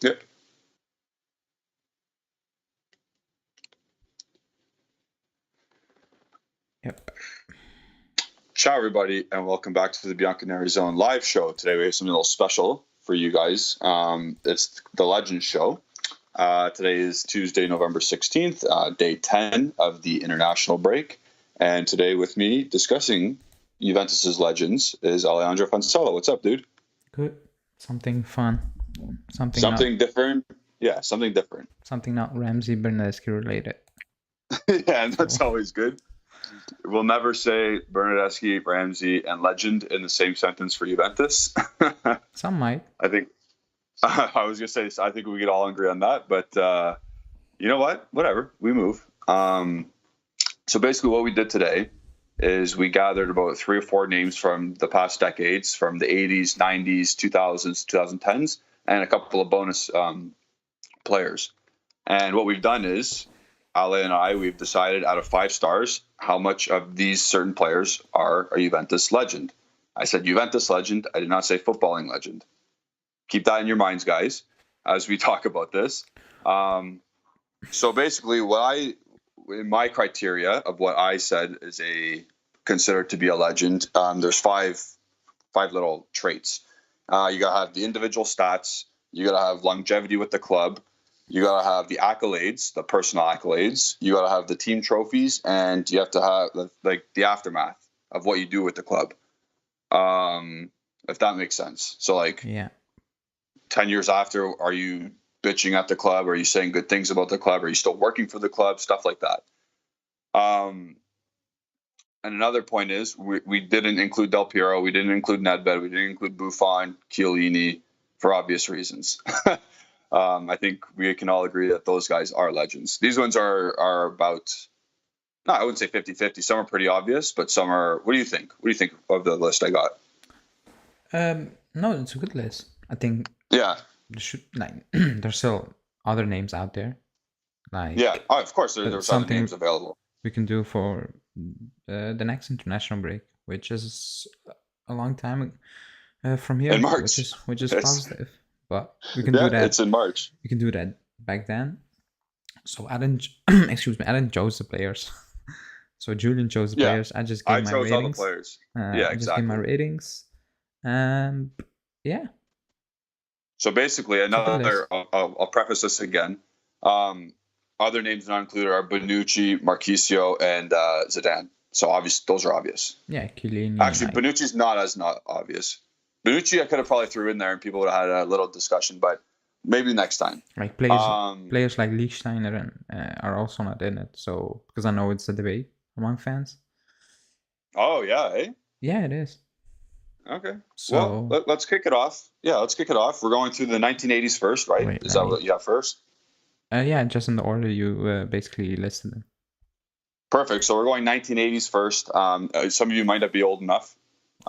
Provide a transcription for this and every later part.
Yep. Yep. Ciao, everybody, and welcome back to the Bianconerizone live show. Today we have something a little special for you guys. It's the Legends show. Today is Tuesday, November 16th, day 10 of the international break. And today with me discussing Juventus's legends is Alejandro Fonseca. What's up, dude? Good. Something fun. Something different. Yeah, something different. Something not Ramsey Bernadeschi related. Yeah, that's always good. We'll never say Bernadeschi, Ramsey, and legend in the same sentence for Juventus. Some might. I think I was gonna say I think we could all agree on that, but you know what? Whatever. We move. So basically, what we did today is we gathered about 3 or 4 names from the past decades, from the 80s, 90s, 2000s, 2010s, and a couple of bonus players. And what we've done is, Ale and we've decided out of 5 stars how much of these certain players are a Juventus legend. I said Juventus legend. I did not say footballing legend. Keep that in your minds, guys, as we talk about this. So basically, in my criteria of what I said is considered to be a legend, there's five little traits. You gotta have the individual stats. You gotta have longevity with the club. You got to have the accolades, the personal accolades. You got to have the team trophies, and you have to have the aftermath of what you do with the club. If that makes sense. So 10 years after, are you bitching at the club? Are you saying good things about the club? Are you still working for the club? Stuff like that. And another point is we didn't include Del Piero. We didn't include Nedved. We didn't include Buffon, Chiellini, for obvious reasons. I think we can all agree that those guys are legends. These ones are about, no, I wouldn't say 50-50. Some are pretty obvious, but some are, what do you think? What do you think of the list I got? No, it's a good list. I think there's still other names out there. Of course, there's other names available. We can do for the next international break, which is a long time from here, in March. which is positive. But we can do that. It's in March. We can do that back then. So I didn't chose the players. So Julian chose the players. I just gave my ratings. I chose all the players. Exactly. I just gave my ratings. Yeah. So basically, I'll preface this again. Other names not included are Bonucci, Marchisio, and Zidane. So obviously, those are obvious. Yeah, Chiellini. Actually, Bonucci's not obvious. Bonucci, I could have probably threw in there and people would have had a little discussion, but maybe next time. Like players like Lichtsteiner are also not in it. So because I know it's a debate among fans. Oh yeah, eh? Yeah, it is. Okay. So well, let's kick it off. Yeah, let's kick it off. We're going through the 1980s first, right? Is that what you have first? Yeah, just in the order you basically listed them. Perfect. So we're going 1980s first. Some of you might not be old enough.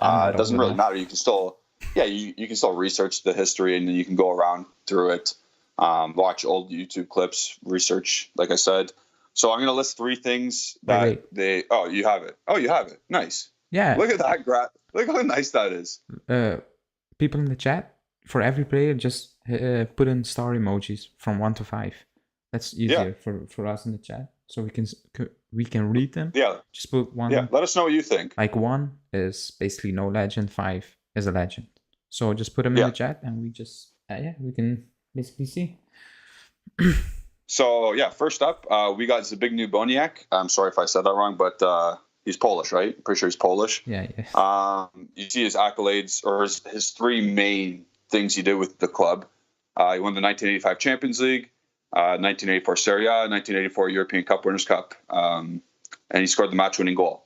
It doesn't really matter. You can still. Yeah, you can still research the history and then you can go around through it, watch old YouTube clips, research, like I said. So I'm going to list 3 things that you have it. Oh, you have it. Nice. Yeah. Look at that graph. Look how nice that is. People in the chat, for every player, just put in star emojis from 1 to 5. That's easier for us in the chat. So we can read them. Yeah. Just put 1. Yeah, let us know what you think. Like 1 is basically no legend, 5 is a legend. So just put them in the chat and we just, we can basically see. So, first up, we got Zbigniew Boniek. I'm sorry if I said that wrong, but he's Polish, right? Pretty sure he's Polish. Yeah. You see his accolades or his 3 main things he did with the club. He won the 1985 Champions League, 1984 Serie A, 1984 European Cup Winners' Cup, and he scored the match-winning goal.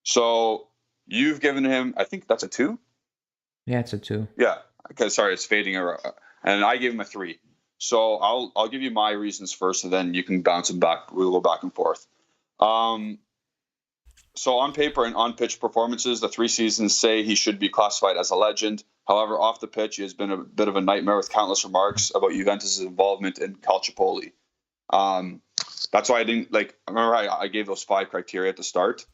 So you've given him, I think that's a 2? Yeah, it's a 2. Yeah, because sorry, it's fading, and I gave him a 3. So I'll give you my reasons first, and then you can bounce them back. We'll go back and forth. So on paper and on pitch performances, the 3 seasons say he should be classified as a legend. However, off the pitch, he has been a bit of a nightmare with countless remarks about Juventus' involvement in Calciopoli. That's why I didn't remember I gave those 5 criteria at the start.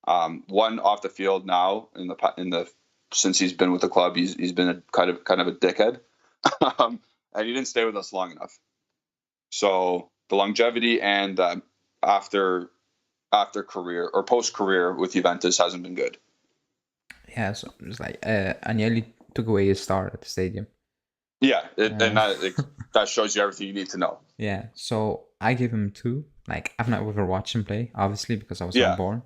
1 off the field now in the since he's been with the club, he's been a kind of a dickhead. and he didn't stay with us long enough. So the longevity and after career or post career with Juventus hasn't been good. Yeah, so it's like Agnelli took away his star at the stadium. Yeah, and that shows you everything you need to know. Yeah, so I give him 2. Like, I've not ever watched him play, obviously, because I was not born.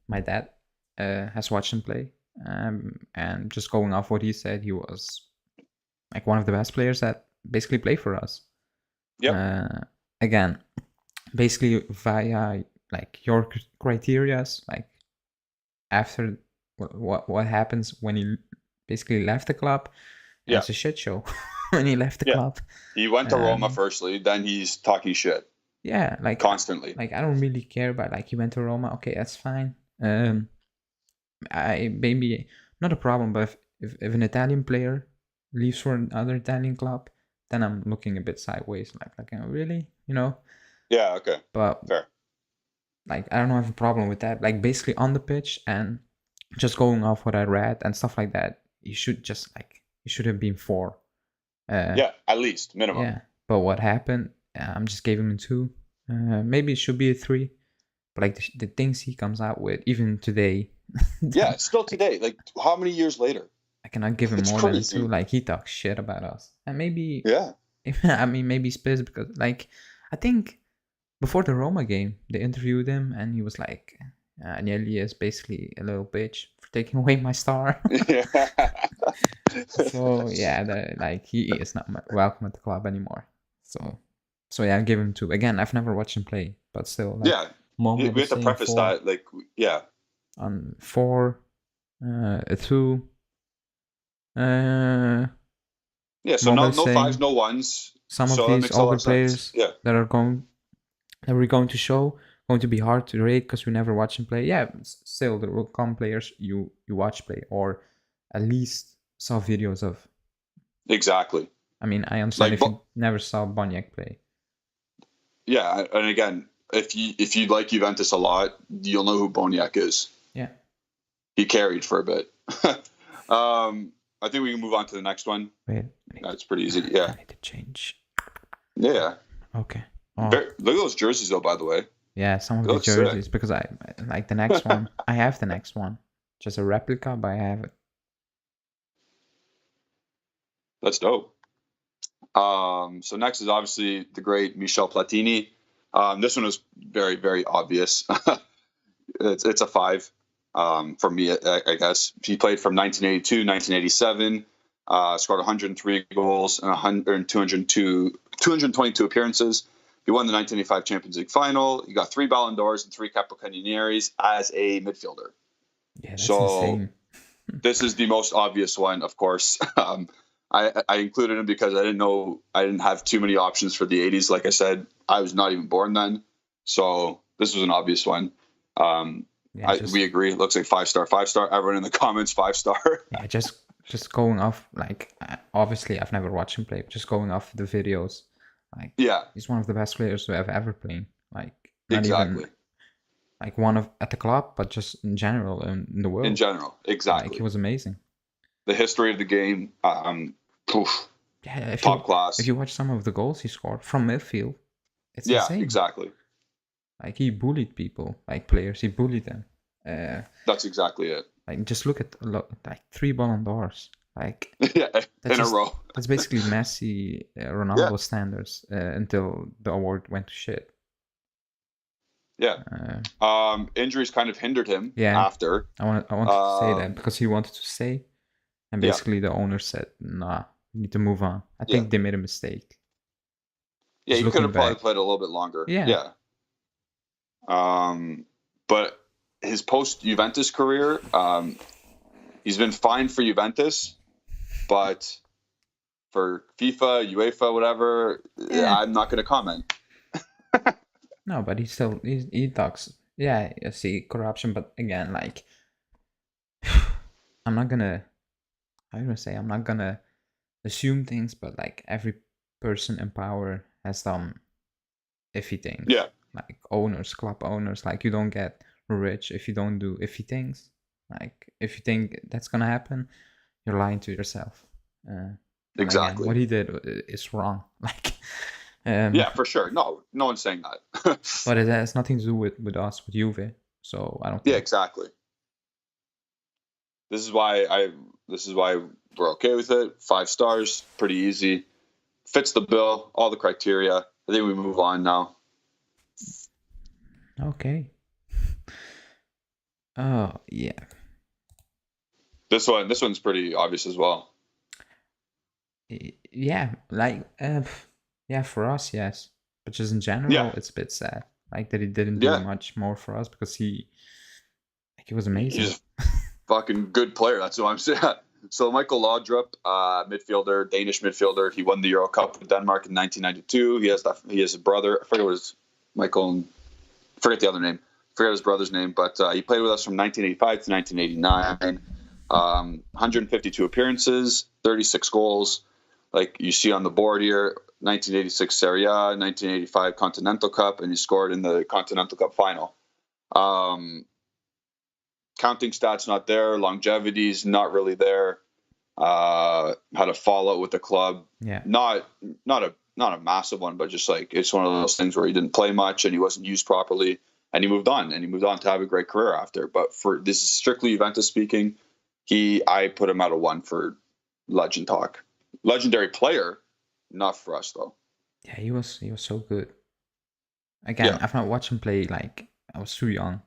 My dad has watched him play, and just going off what he said, he was like one of the best players that basically play for us. Yep. Again, basically via like your criterias, like after what happens when he basically left the club. Yeah, it's a shit show when he left the club. He went to Roma firstly, then he's talking shit. Yeah, like constantly. Like I don't really care about like he went to Roma. Okay, that's fine. I maybe not a problem, but if an Italian player leaves for another Italian club, then I'm looking a bit sideways. Like really, you know? Yeah. Okay. But fair. Like I don't have a problem with that. Like basically on the pitch and just going off what I read and stuff like that, you should have been 4. Yeah, at least minimum. Yeah, but what happened? I'm just giving him 2. Maybe it should be a 3. But like the things he comes out with, even today. Yeah, still today. Like how many years later? I cannot give him more than a 2. Like he talks shit about us, and maybe. Yeah. I mean, maybe he's pissed because like I think before the Roma game they interviewed him and he was like, Agnelli is basically a little bitch for taking away my star. Yeah. So yeah, like he is not welcome at the club anymore. So yeah, I'll give him 2. Again, I've never watched him play, but still. Like, yeah. We have to preface 4, that, like, yeah. On 4, a 2. Yeah, so no 5s, no 1s. Some of these older players that we're going to show going to be hard to rate because we never watch them play. Yeah, still there will come players you watch play or at least saw videos of. Exactly. I mean, I understand like, if you never saw Boniek play. Yeah, and again, if you like Juventus a lot, you'll know who Boniek is. Yeah. He carried for a bit. I think we can move on to the next one. Wait. That's pretty easy. Yeah. I need to change. Yeah. Okay. Oh. Look at those jerseys, though, by the way. Yeah, some of the jerseys, because I like the next one. I have the next one. Just a replica, but I have it. That's dope. So next is obviously the great Michel Platini. This one was very, very obvious. It's a 5 for me, I guess. He played from 1982, 1987, scored 103 goals and 222 appearances. He won the 1985 Champions League final. He got 3 Ballon d'Ors and 3 Capocannonieri as a midfielder. Yeah, that's insane. This is the most obvious one, of course. I included him because I didn't have too many options for the 80s. Like I said, I was not even born then. So this was an obvious one. We agree. It looks like 5-star. Everyone in the comments, 5-star. Yeah, just going off, like, obviously I've never watched him play, but just going off the videos, like, yeah, he's one of the best players to have ever played. Like, not even like one of at the club, but just in general in the world. In general, exactly. Like, he was amazing. The history of the game, yeah, top class. If you watch some of the goals he scored from midfield, it's insane. Exactly. Like, he bullied people, like players. He bullied them. That's exactly it. Like, just look at like 3 Ballon d'Ors. Like, yeah, in a row. That's basically Messi, Ronaldo standards until the award went to shit. Yeah. Injuries kind of hindered him. After. I want to say that because he wanted to stay, and basically the owner said, "Nah, you need to move on." I think they made a mistake. Yeah, he could have probably played a little bit longer. Yeah. But his post-Juventus career, he's been fine for Juventus, but for FIFA, UEFA, whatever, I'm not going to comment. No, but he talks. Yeah, I see corruption, but again, like, I'm not gonna assume things, but like every person in power has done iffy things. Yeah. Like club owners, like, you don't get rich if you don't do iffy things. Like, if you think that's gonna happen, you're lying to yourself. And again, Exactly. what he did is wrong. Like, Yeah, for sure. No one's saying that. but it has nothing to do with us, with Juve. So I don't Yeah, care. exactly. This is why we're okay with it. 5 stars, pretty easy. Fits the bill, all the criteria. I think we move on now. Okay. Oh yeah. This one's pretty obvious as well. Yeah, like yeah, for us, yes. But just in general, Yeah. it's a bit sad. Like that he didn't do much more for us because he was amazing. He's a fucking good player. That's what I'm saying. So Michael Laudrup, midfielder, Danish midfielder. He won the Euro Cup with Denmark in 1992. He has a brother. I forget what his Michael. Forget the other name. Forget his brother's name. But he played with us from 1985 to 1989. 152 appearances, 36 goals. Like you see on the board here, 1986 Serie A, 1985 Continental Cup, and he scored in the Continental Cup final. Counting stats not there, longevity's not really there. Had a fallout with the club. Yeah. Not a massive one, but just like it's one of those things where he didn't play much and he wasn't used properly, and he moved on to have a great career after. But for this is strictly Juventus speaking, I put him at a 1 for legend talk. Legendary player, not for us though. Yeah, he was so good. Again, I've not watched him play. Like I was too young.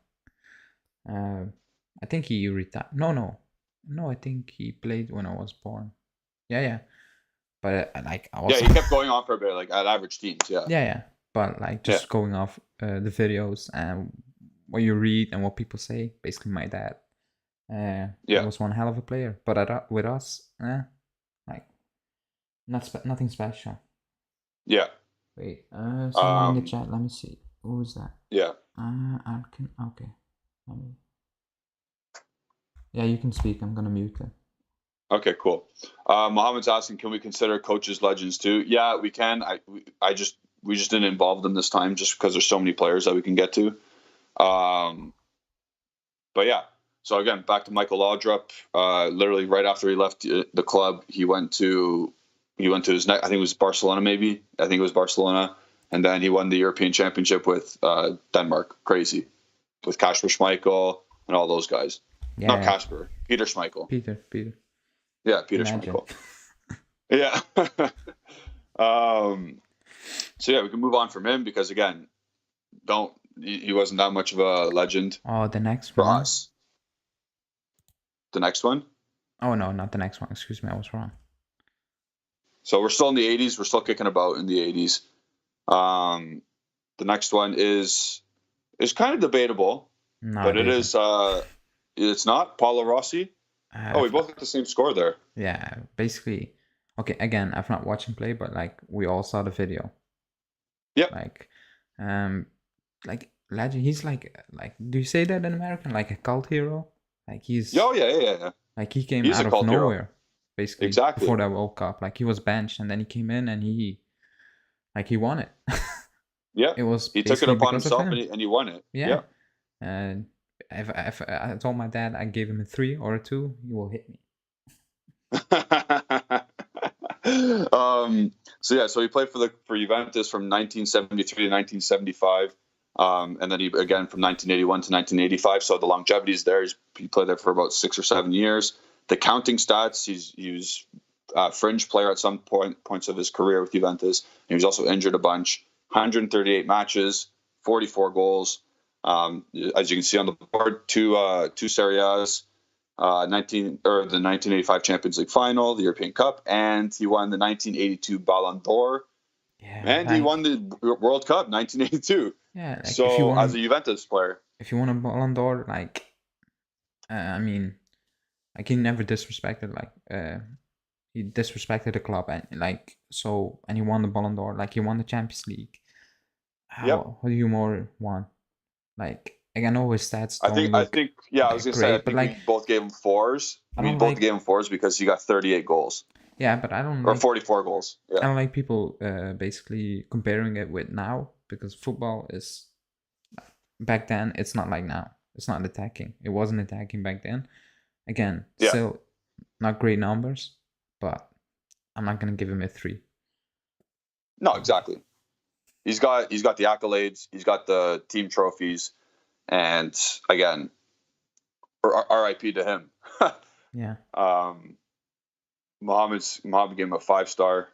I think he retired. No. I think he played when I was born. Yeah. But like I was. Yeah, he kept going on for a bit, like at average teams. Yeah. Yeah. But like just going off the videos and what you read and what people say. Basically, my dad. He was one hell of a player. But with us, like nothing special. Yeah. Wait. Someone in the chat. Let me see. Who was that? Yeah. Okay. Yeah, you can speak. I'm gonna mute it. Okay, cool. Mohammed's asking, can we consider coaches legends too? Yeah, we can. We just didn't involve them this time, just because there's so many players that we can get to. But yeah. So again, back to Michael Laudrup. Literally right after he left the club, he went to his next. I think it was Barcelona, maybe. I think it was Barcelona, and then he won the European Championship with Denmark. Crazy, with Kasper Schmeichel and all those guys. Yeah, not Kasper, Peter Schmeichel. Peter. Yeah, Peter Schmeichel. Yeah. So yeah, we can move on from him because again, he wasn't that much of a legend. Oh, the next for one. us. The next one? Oh no, not the next one. Excuse me, I was wrong. So we're still in the 80s. We're still kicking about in the 80s. The next one is kind of debatable, but it is. It's not Paolo Rossi. We both got the same score there. Yeah, basically. Okay, again, I've not watched him play, but like we all saw the video. Yep. Like legend. He's like do you say that in American? Like a cult hero? Like he's. Oh yeah. Like he came out of nowhere, basically. Exactly. Before that World Cup, like he was benched, and then he came in and he won it. Yeah. It was. He took it upon himself and he won it. Yeah. And if I told my dad I gave him a 3 or a 2, he will hit me. So he played for Juventus from 1973 to 1975, and then he again from 1981 to 1985. So the longevity is there. He played there for about 6 or 7 years. The counting stats, he was a fringe player at some points of his career with Juventus. He was also injured a bunch. 138 matches, 44 goals. As you can see on the board, two Serie A's. The 1985 Champions League final, the European Cup, and he won the 1982 Ballon d'Or, and he won the World Cup 1982. Yeah. Like so as a Juventus player, if you won a Ballon d'Or, like, I mean, like he never disrespected he disrespected the club and he won the Ballon d'Or, like he won the Champions League. What do you more want? Like. Like I know his stats. I think. I was gonna say. I think we both gave him 4s. We both gave him 4s because he got 38 goals. Yeah, but I don't. Or 44 goals. Yeah. I don't like people basically comparing it with now, because football is back then. It's not like now. It's not attacking. It wasn't attacking back then. Again, still not great numbers, but I'm not gonna give him a 3. No, exactly. He's got the accolades. He's got the team trophies, and again, R.I.P. to him. Yeah. Mohammed gave him a 5-star.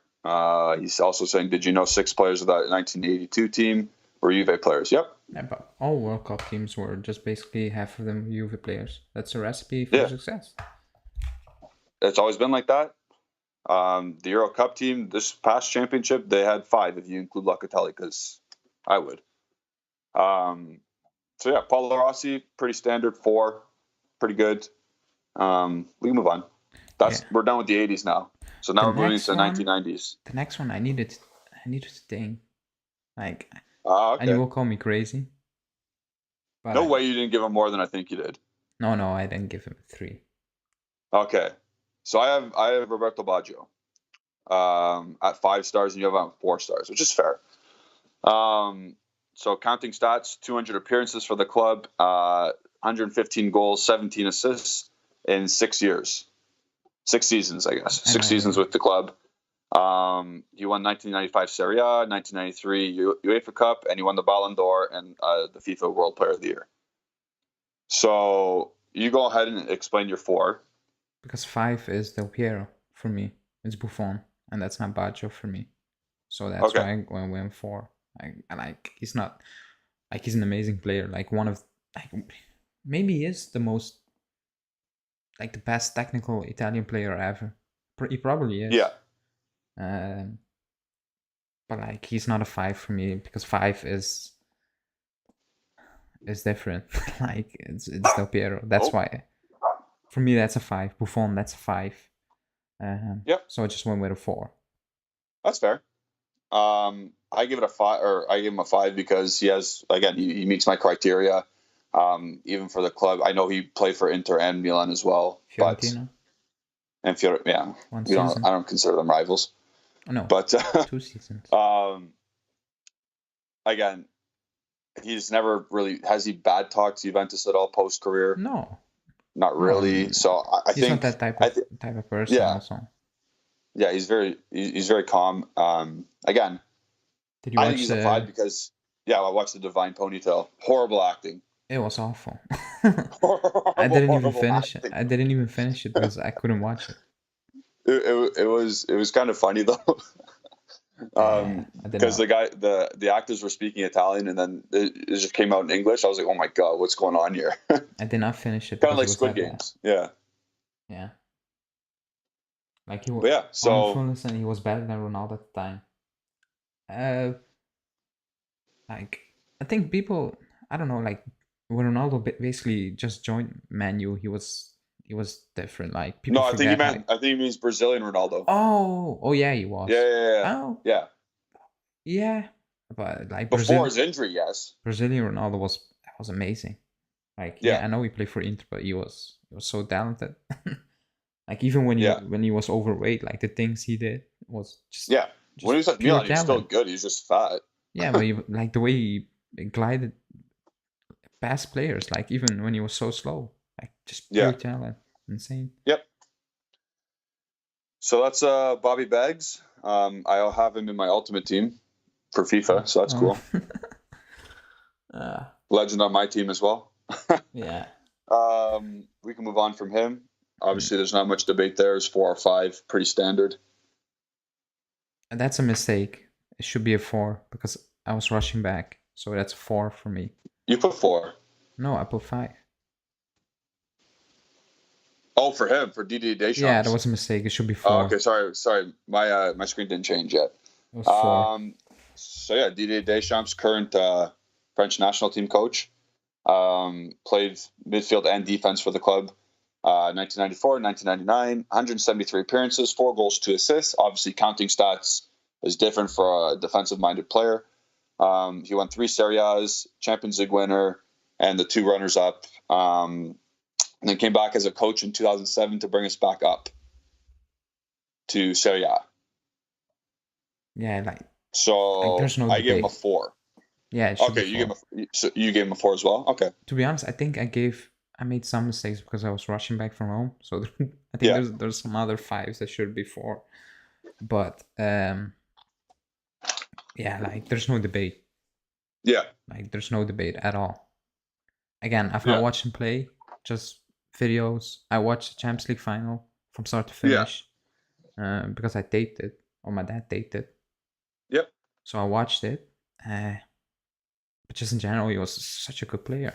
He's also saying, did you know 6 players of that 1982 team were Juve players? Yep. Yeah, but all World Cup teams were just basically half of them Juve players. That's a recipe for success. It's always been like that. The Euro Cup team, this past championship, they had 5 if you include Locatelli, because I would. So yeah, Paulo Rossi, pretty standard 4, pretty good. We can move on. We're done with the 80s now. So now we're moving to the 1990s. The next one I needed to think. Like, okay. And you will call me crazy. But no way you didn't give him more than I think you did. No, I didn't give him a 3. Okay. So I have Roberto Bargio at 5 stars, and you have him at 4 stars, which is fair. So counting stats, 200 appearances for the club, 115 goals, 17 assists in 6 years. 6 seasons, I guess. 6 seasons with the club. He won 1995 Serie A, 1993 UEFA Cup, and he won the Ballon d'Or and the FIFA World Player of the Year. So you go ahead and explain your 4. Because 5 is Del Piero for me. It's Buffon, and that's not Baggio for me. So that's why I went 4. He's not he's an amazing player. Maybe he is the most the best technical Italian player ever. He probably is. Yeah. But he's not a 5 for me, because 5 is different. It's Del Piero. That's why. For me, that's a 5. Buffon, that's a 5. Yep. So I just went with a 4. That's fair. I give it a 5, or I give him a 5 because he has, again, he meets my criteria. Even for the club, I know he played for Inter and Milan as well. Fiorentina. And Fiorentina, yeah. I don't consider them rivals. Oh, no. But 2 seasons. Again, he's never really, has he bad talked Juventus at all post career? No. Not really. So I he's think not that type of person. Yeah. Also. Yeah, he's very calm. Again, did you I watch think he's a 5 because I watched The Divine Ponytail. Horrible acting. It was awful. I didn't even finish it. I didn't even finish it because I couldn't watch it. It was kind of funny though. Because the actors were speaking Italian, and then it just came out in English. I was like, oh my god, what's going on here? I did not finish it. Kind of like Squid Games. Yeah. Yeah. He was. But yeah. So. And he was better than Ronaldo at the time. I think people. I don't know. When Ronaldo basically just joined Man U, he was different. People. No, I think he means Brazilian Ronaldo. Oh yeah, he was. Yeah. Oh. Yeah. Yeah, but before his injury, yes. Brazilian Ronaldo was amazing. I know he played for Inter, but he was so talented. Even when he was overweight, the things he did was just when he was at Milan, he was still good. He was just fat. Yeah, but the way he glided past players, even when he was so slow, just pure talent, insane. Yep. So that's Bobby Baggs. I'll have him in my ultimate team for FIFA, so that's cool. Legend on my team as well. Yeah. We can move on from him. Obviously, there's not much debate there. It's 4 or 5, pretty standard. And that's a mistake. It should be a 4 because I was rushing back. So that's a 4 for me. You put 4? No, I put 5. Oh, for him, for Didier Deschamps. Yeah, that was a mistake. It should be 4. Oh, okay, sorry. My screen didn't change yet. It was 4. So yeah, Didier Deschamps, current French national team coach, played midfield and defense for the club. 1994, 1999, 173 appearances, 4 goals, 2 assists. Obviously, counting stats is different for a defensive-minded player. He won 3 Serie A's, Champions League winner, and the 2 runners-up. And then came back as a coach in 2007 to bring us back up to Serie A. Yeah, so there's no I debate. gave him a 4. Yeah. Okay, you gave him a 4 as well. Okay. To be honest, I think I made some mistakes because I was rushing back from home. So I think there's some other 5s that should be 4. But yeah, like there's no debate. Yeah. Like there's no debate at all. Again, I've not Yeah. watched him play, just videos. I watched the Champions League final from start to Yeah. finish because I taped it, or my dad taped it. Yep. So I watched it. But just in general, he was such a good player.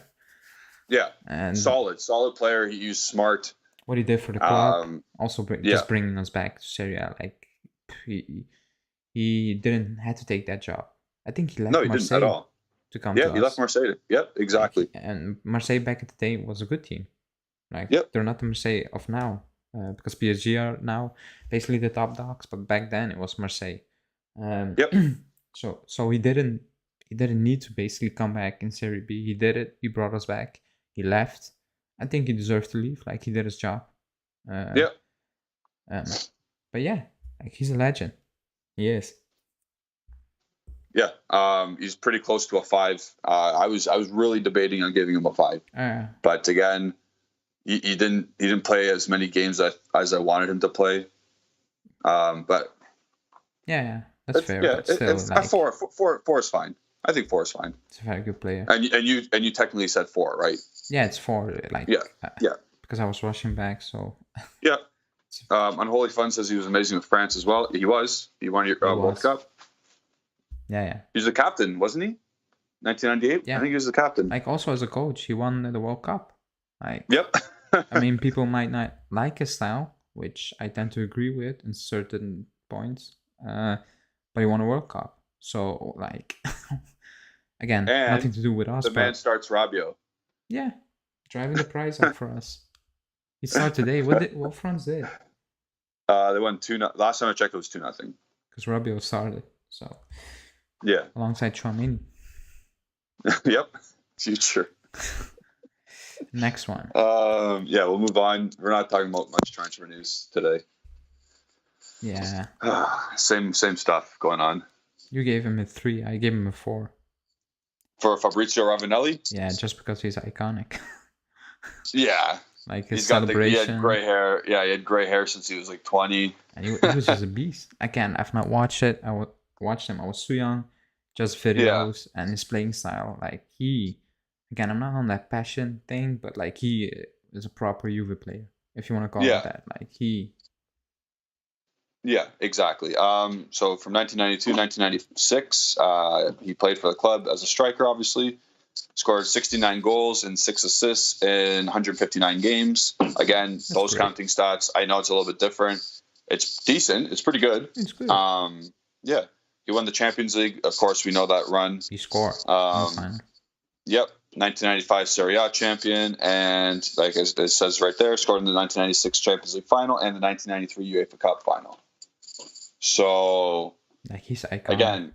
Yeah. And solid player. He used smart. What he did for the club, also just bringing us back to Serie A. Like he didn't have to take that job. I think he left No, he Marseille didn't at all. to come to us. Yeah, he left Marseille. Yep, exactly. Like, and Marseille back in the day was a good team. Like they're not the Marseille of now, because PSG are now basically the top dogs. But back then it was Marseille. Yep. So he didn't need to basically come back in Serie B. He did it. He brought us back. He left. I think he deserved to leave. Like he did his job. Yeah. But yeah, like he's a legend. He is. Yeah. He's pretty close to a 5. I was really debating on giving him a 5. But again, he didn't play as many games as I wanted him to play. But yeah, that's fair. Yeah, but still, it's like, 4 is fine. I think 4 is fine. It's a very good player. And you technically said 4, right? Yeah, it's 4. Like yeah. Because I was rushing back, so yeah. Unholy Fun says he was amazing with France as well. He won your World Cup. Yeah. He was the captain, wasn't he? 1998. Yeah. I think he was the captain. Like also as a coach, he won the World Cup. Like. Yep. I mean, people might not like his style, which I tend to agree with in certain points. But he won a World Cup, so like, again, nothing to do with us. The man starts Rabiot. Yeah, driving the price up for us. He started today. What France did? They won 2-0. Last time I checked, it was 2-0. Because Rabiot started, so yeah, alongside Chouamini. Yep, future. Next one. Yeah, we'll move on. We're not talking about much transfer news today. Yeah. Same stuff going on. You gave him a 3. I gave him a 4. For Fabrizio Ravanelli? Yeah, just because he's iconic. Yeah. Like his celebration. He had gray hair. Yeah, he had gray hair since he was like 20. And he was just a beast. Again, I've not watched it. I watched him. I was too young. Just videos and his playing style. Like again, I'm not on that passion thing, but like he is a proper Juve player, if you want to call it that. Like he. Yeah, exactly. So from 1992, 1996, he played for the club as a striker, obviously. Scored 69 goals and 6 assists in 159 games. Again, that's those great. Counting stats, I know it's a little bit different. It's decent. It's pretty good. It's good. Yeah. He won the Champions League. Of course, we know that run. He scored. Yep. 1995 Serie A champion. And like it says right there, scored in the 1996 Champions League final and the 1993 UEFA Cup final. So, like he's iconic. Again,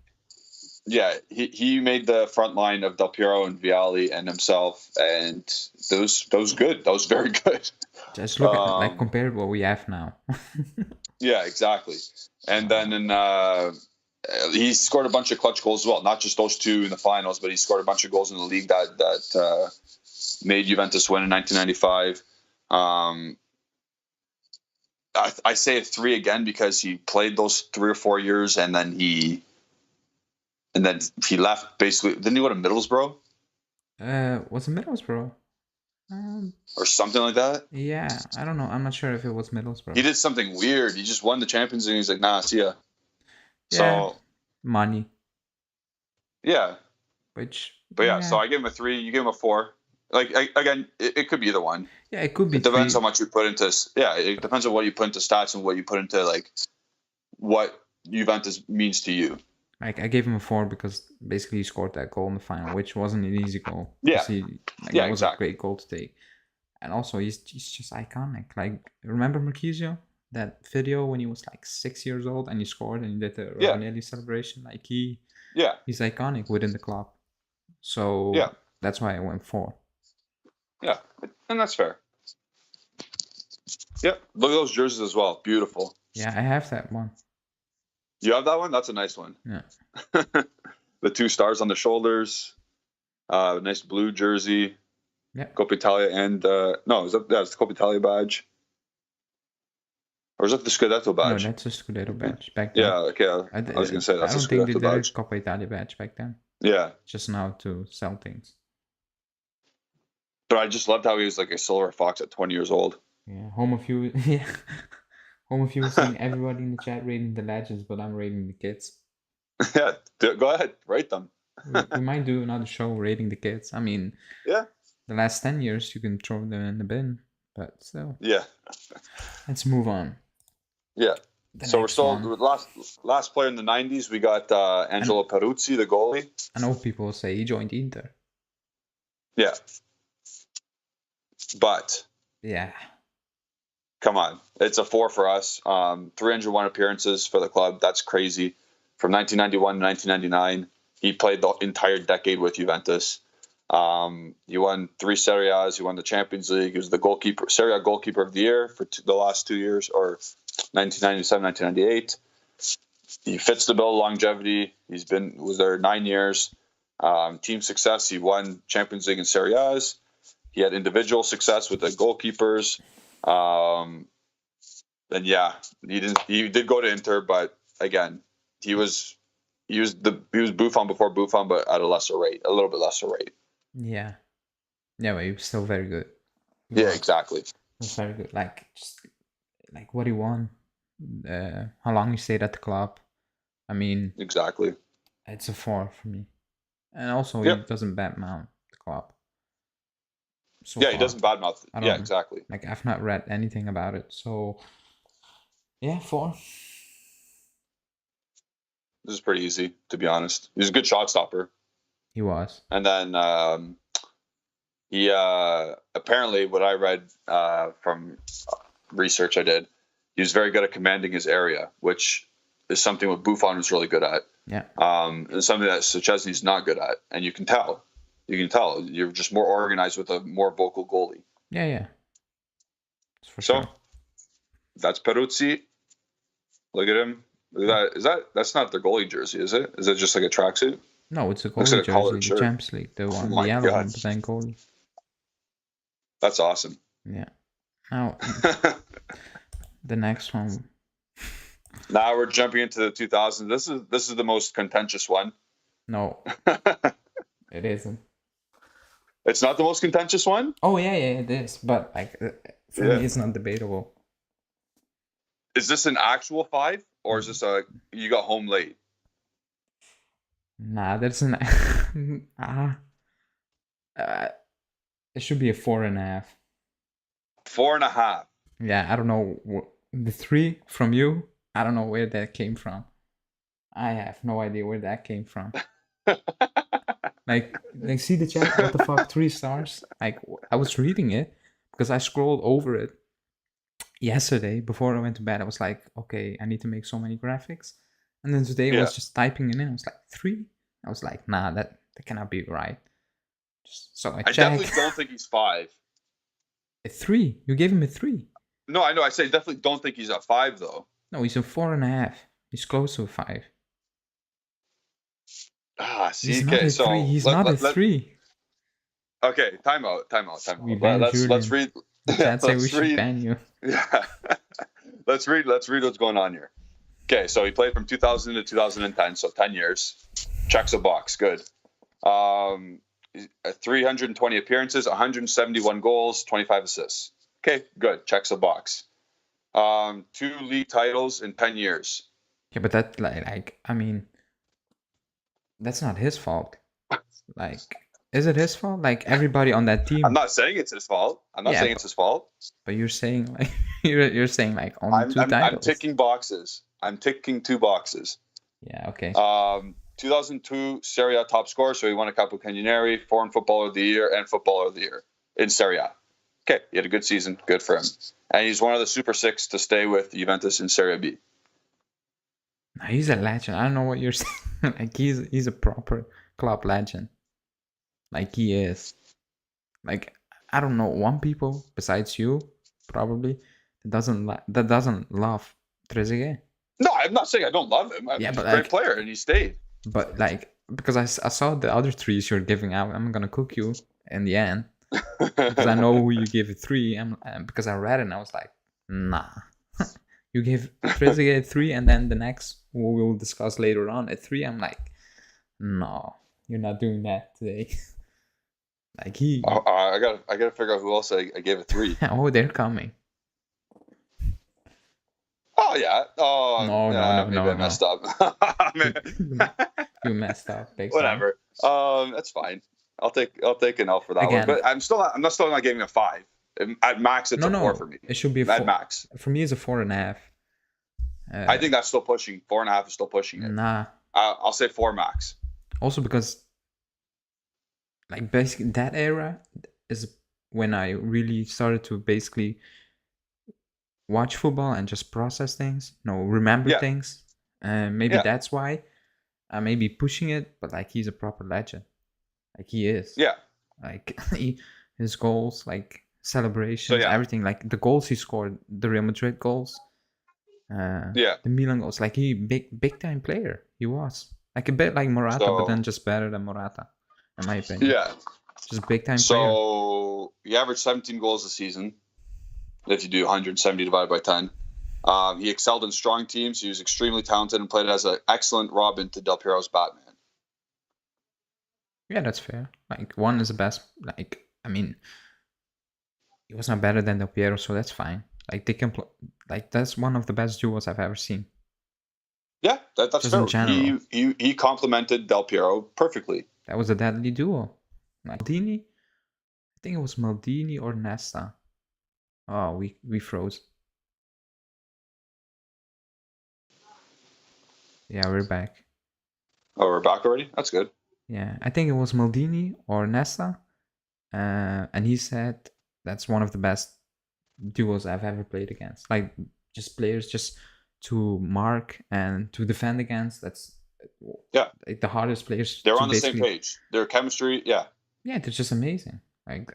yeah, he made the front line of Del Piero and Vialli and himself, and those good. Those very good. Just look at like compared to what we have now. Yeah, exactly. And then he scored a bunch of clutch goals as well. Not just those 2 in the finals, but he scored a bunch of goals in the league that made Juventus win in 1995. I say a 3 again because he played those 3 or 4 years, and then he left. Basically, didn't he go to Middlesbrough? Was it Middlesbrough? Or something like that. Yeah, I don't know. I'm not sure if it was Middlesbrough. He did something weird. He just won the Champions League. He's like, nah, see ya. Yeah, so money. Yeah. But yeah, so I gave him a 3. You gave him a 4. Like again, it could be either one. Yeah, it could be. It depends how much you put into. Yeah, it depends on what you put into stats and what you put into like what Juventus means to you. Like I gave him a 4 because basically he scored that goal in the final, which wasn't an easy goal. Yeah, it was a great goal to take, and also he's just iconic. Like remember Marquisio, that video when he was like 6 years old and he scored and he did the Ravanelli celebration. Like he's iconic within the club. So that's why I went 4. Yeah, and that's fair. Yep, look at those jerseys as well. Beautiful. Yeah, I have that one. You have that one? That's a nice one. Yeah. The 2 stars on the shoulders. Nice blue jersey. Yeah. Coppa Italia and that's the Coppa Italia badge. Or is that the Scudetto No, badge? that's a Scudetto badge back then. Yeah, okay. I was going to say, that's a I don't think they Scudetto did a badge. Coppa Italia badge back then. Yeah. Just now to sell things. But I just loved how he was like a silver fox at 20 years old. Yeah, home of you. Yeah. Home of you seeing everybody in the chat rating the legends, but I'm rating the kids. Yeah, go ahead. Rate them. We might do another show rating the kids. I mean, yeah, the last 10 years you can throw them in the bin, but still. Yeah. Let's move on. Yeah. So we're still last player in the 90s. We got Angelo Perruzzi, the goalie. I know people say he joined Inter. Yeah. But yeah, come on, it's a 4 for us. 301 appearances for the club. That's crazy. From 1991 to 1999, he played the entire decade with Juventus. He won 3 Serie A's. He won the Champions League. He was the Serie A goalkeeper of the year for the last 2 years, or 1997, 1998. He fits the bill of longevity. Was there 9 years. Team success. He won Champions League and Serie A's. He had individual success with the goalkeepers. And yeah, he did go to Inter, but again, he was Buffon before Buffon, but at a little bit lesser rate. Yeah, but he was still very good. Exactly. He was very good. Like what he won, how long he stayed at the club. I mean, exactly. It's a 4 for me, and also he doesn't badmouth the club. So he doesn't badmouth. Yeah, exactly. Like I've not read anything about it, so yeah, 4. This is pretty easy, to be honest. He's a good shot stopper. He was. And then he apparently, what I read from research I did, he was very good at commanding his area, which is something what Buffon was really good at. Yeah. It's something that Szczesny's not good at, and you can tell. You're just more organized with a more vocal goalie. Yeah. For sure. That's Perruzzi. Look at him. That's not the goalie jersey, is it? Is it just like a tracksuit? No, it's a goalie jersey. The Champions League, the one, the yellow one, but then goalie. That's awesome. Yeah. Now, the next one. Now we're jumping into the 2000s. This is the most contentious one. No, it isn't. It's not the most contentious one? Oh, yeah, it is. But for me, it's not debatable. Is this an actual 5? Or is this you got home late? Nah, that's an... it should be a 4.5. 4.5? Yeah, I don't know. The 3 from you, I don't know where that came from. I have no idea where that came from. Like, see the chat? What the fuck? 3 stars? Like, I was reading it because I scrolled over it yesterday before I went to bed. I was like, okay, I need to make so many graphics. And then today I was just typing it in. I was like, 3? I was like, nah, that cannot be right. So I checked. I definitely don't think he's 5. A 3? You gave him a 3? No, I know. I say definitely don't think he's a 5, though. No, he's a 4.5. He's close to a 5. See, he's not a 3. He's not a 3. Okay, time out. Let's read. Let's say we should ban you. Yeah. let's read what's going on here. Okay, so he played from 2000 to 2010, so 10 years. Checks a box. Good. 320 appearances, 171 goals, 25 assists. Okay, good. Checks a box. 2 league titles in 10 years. Yeah, but that I mean, that's not his fault. Like, is it his fault? Like, everybody on that team. I'm not saying it's his fault. It's his fault. But you're saying like you're saying like only 2 titles. I'm ticking boxes. I'm ticking 2 boxes. Yeah. Okay. 2002 Serie A top scorer, so he won a Capo Cannonieri, Foreign Footballer of the Year, and Footballer of the Year in Serie A. Okay, he had a good season. Good for him. And he's one of the Super 6 to stay with Juventus in Serie B. He's a legend. I don't know what you're saying. Like, he's a proper club legend. Like, he is. Like, I don't know one people besides you probably that doesn't love Trezeguet. No, I'm not saying I don't love him. But he's a great player, and he stayed. But like, because I saw the other 3s you're giving out, I'm gonna cook you in the end because I know who you gave a 3. Because I read it and I was like, nah, You gave Trezeguet a 3, and then the next, we will discuss later on, a 3. I'm like, no, you're not doing that today. Like he. I gotta figure out who else I gave a 3. Oh, they're coming. Oh yeah. Oh no, maybe I messed up. You messed up. Whatever. That's fine. I'll take an L for that one. But I'm still not giving a 5. At max, it's a 4 for me. It should be a 4. At max. For me, it's a 4.5. I think that's still pushing. 4.5 is still pushing it. Nah. I'll say 4 max. Also because, like, basically that era is when I really started to basically watch football and just process things. Remember things. Maybe that's why I may be pushing it. But like, he's a proper legend. Like he is. Yeah. Like his goals, like celebrations, everything. Like the goals he scored, the Real Madrid goals. The Milan goals, like he big time player. He was like a bit like Morata, but then just better than Morata, in my opinion. Yeah, just big time player. So he averaged 17 goals a season. If you do 170 divided by 10, he excelled in strong teams. He was extremely talented and played as an excellent Robin to Del Piero's Batman. Yeah, that's fair. Like one is the best. Like I mean, he was not better than Del Piero, so that's fine. Like they can like that's one of the best duos I've ever seen. Yeah, that's fair. He complemented Del Piero perfectly. That was a deadly duo. Like Maldini, I think it was Maldini or Nesta. Oh, we froze. Yeah, we're back. Oh, we're back already? That's good. Yeah, I think it was Maldini or Nesta, and he said that's one of the best duos I've ever played against. Like just players just to mark and to defend against. That's like the hardest players. They're on the same page. Their chemistry, yeah, they're just amazing. Like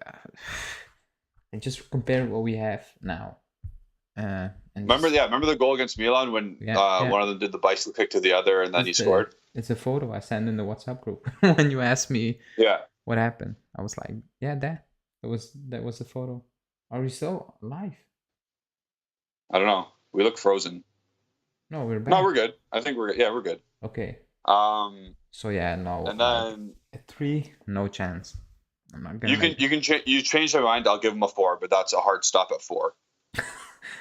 and just compare what we have now. And remember the goal against Milan when one of them did the bicycle kick to the other and then he scored. It's a photo I sent in the WhatsApp group when you asked me what happened. I was like, that was the photo. Are we still live? I don't know. We look frozen. No, we're back. No, we're good. I think we're good. Okay. So no. And then a 3, no chance. I'm not gonna. You change my mind. I'll give him a 4, but that's a hard stop at 4.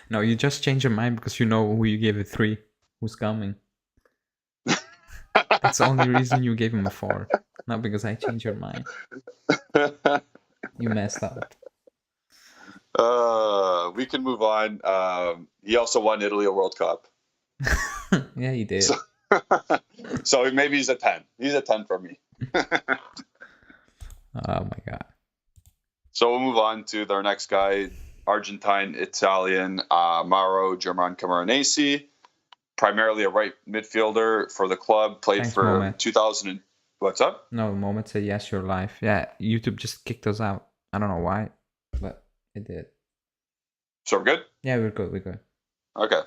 No, you just change your mind because you know who you gave a 3. Who's coming? That's the only reason you gave him a 4. Not because I changed your mind. You messed up. We can move on. He also won Italy a World Cup. Yeah, he did. So maybe he's a 10. He's a 10 for me. Oh my god. So we'll move on to our next guy, Argentine-Italian Mauro German Camoranesi. Primarily a right midfielder for the club. Played for Moment. 2000. What's up? No, Moment said yes, you're live. Yeah, YouTube just kicked us out. I don't know why, but it did. So we're good? Yeah, we're good. Okay.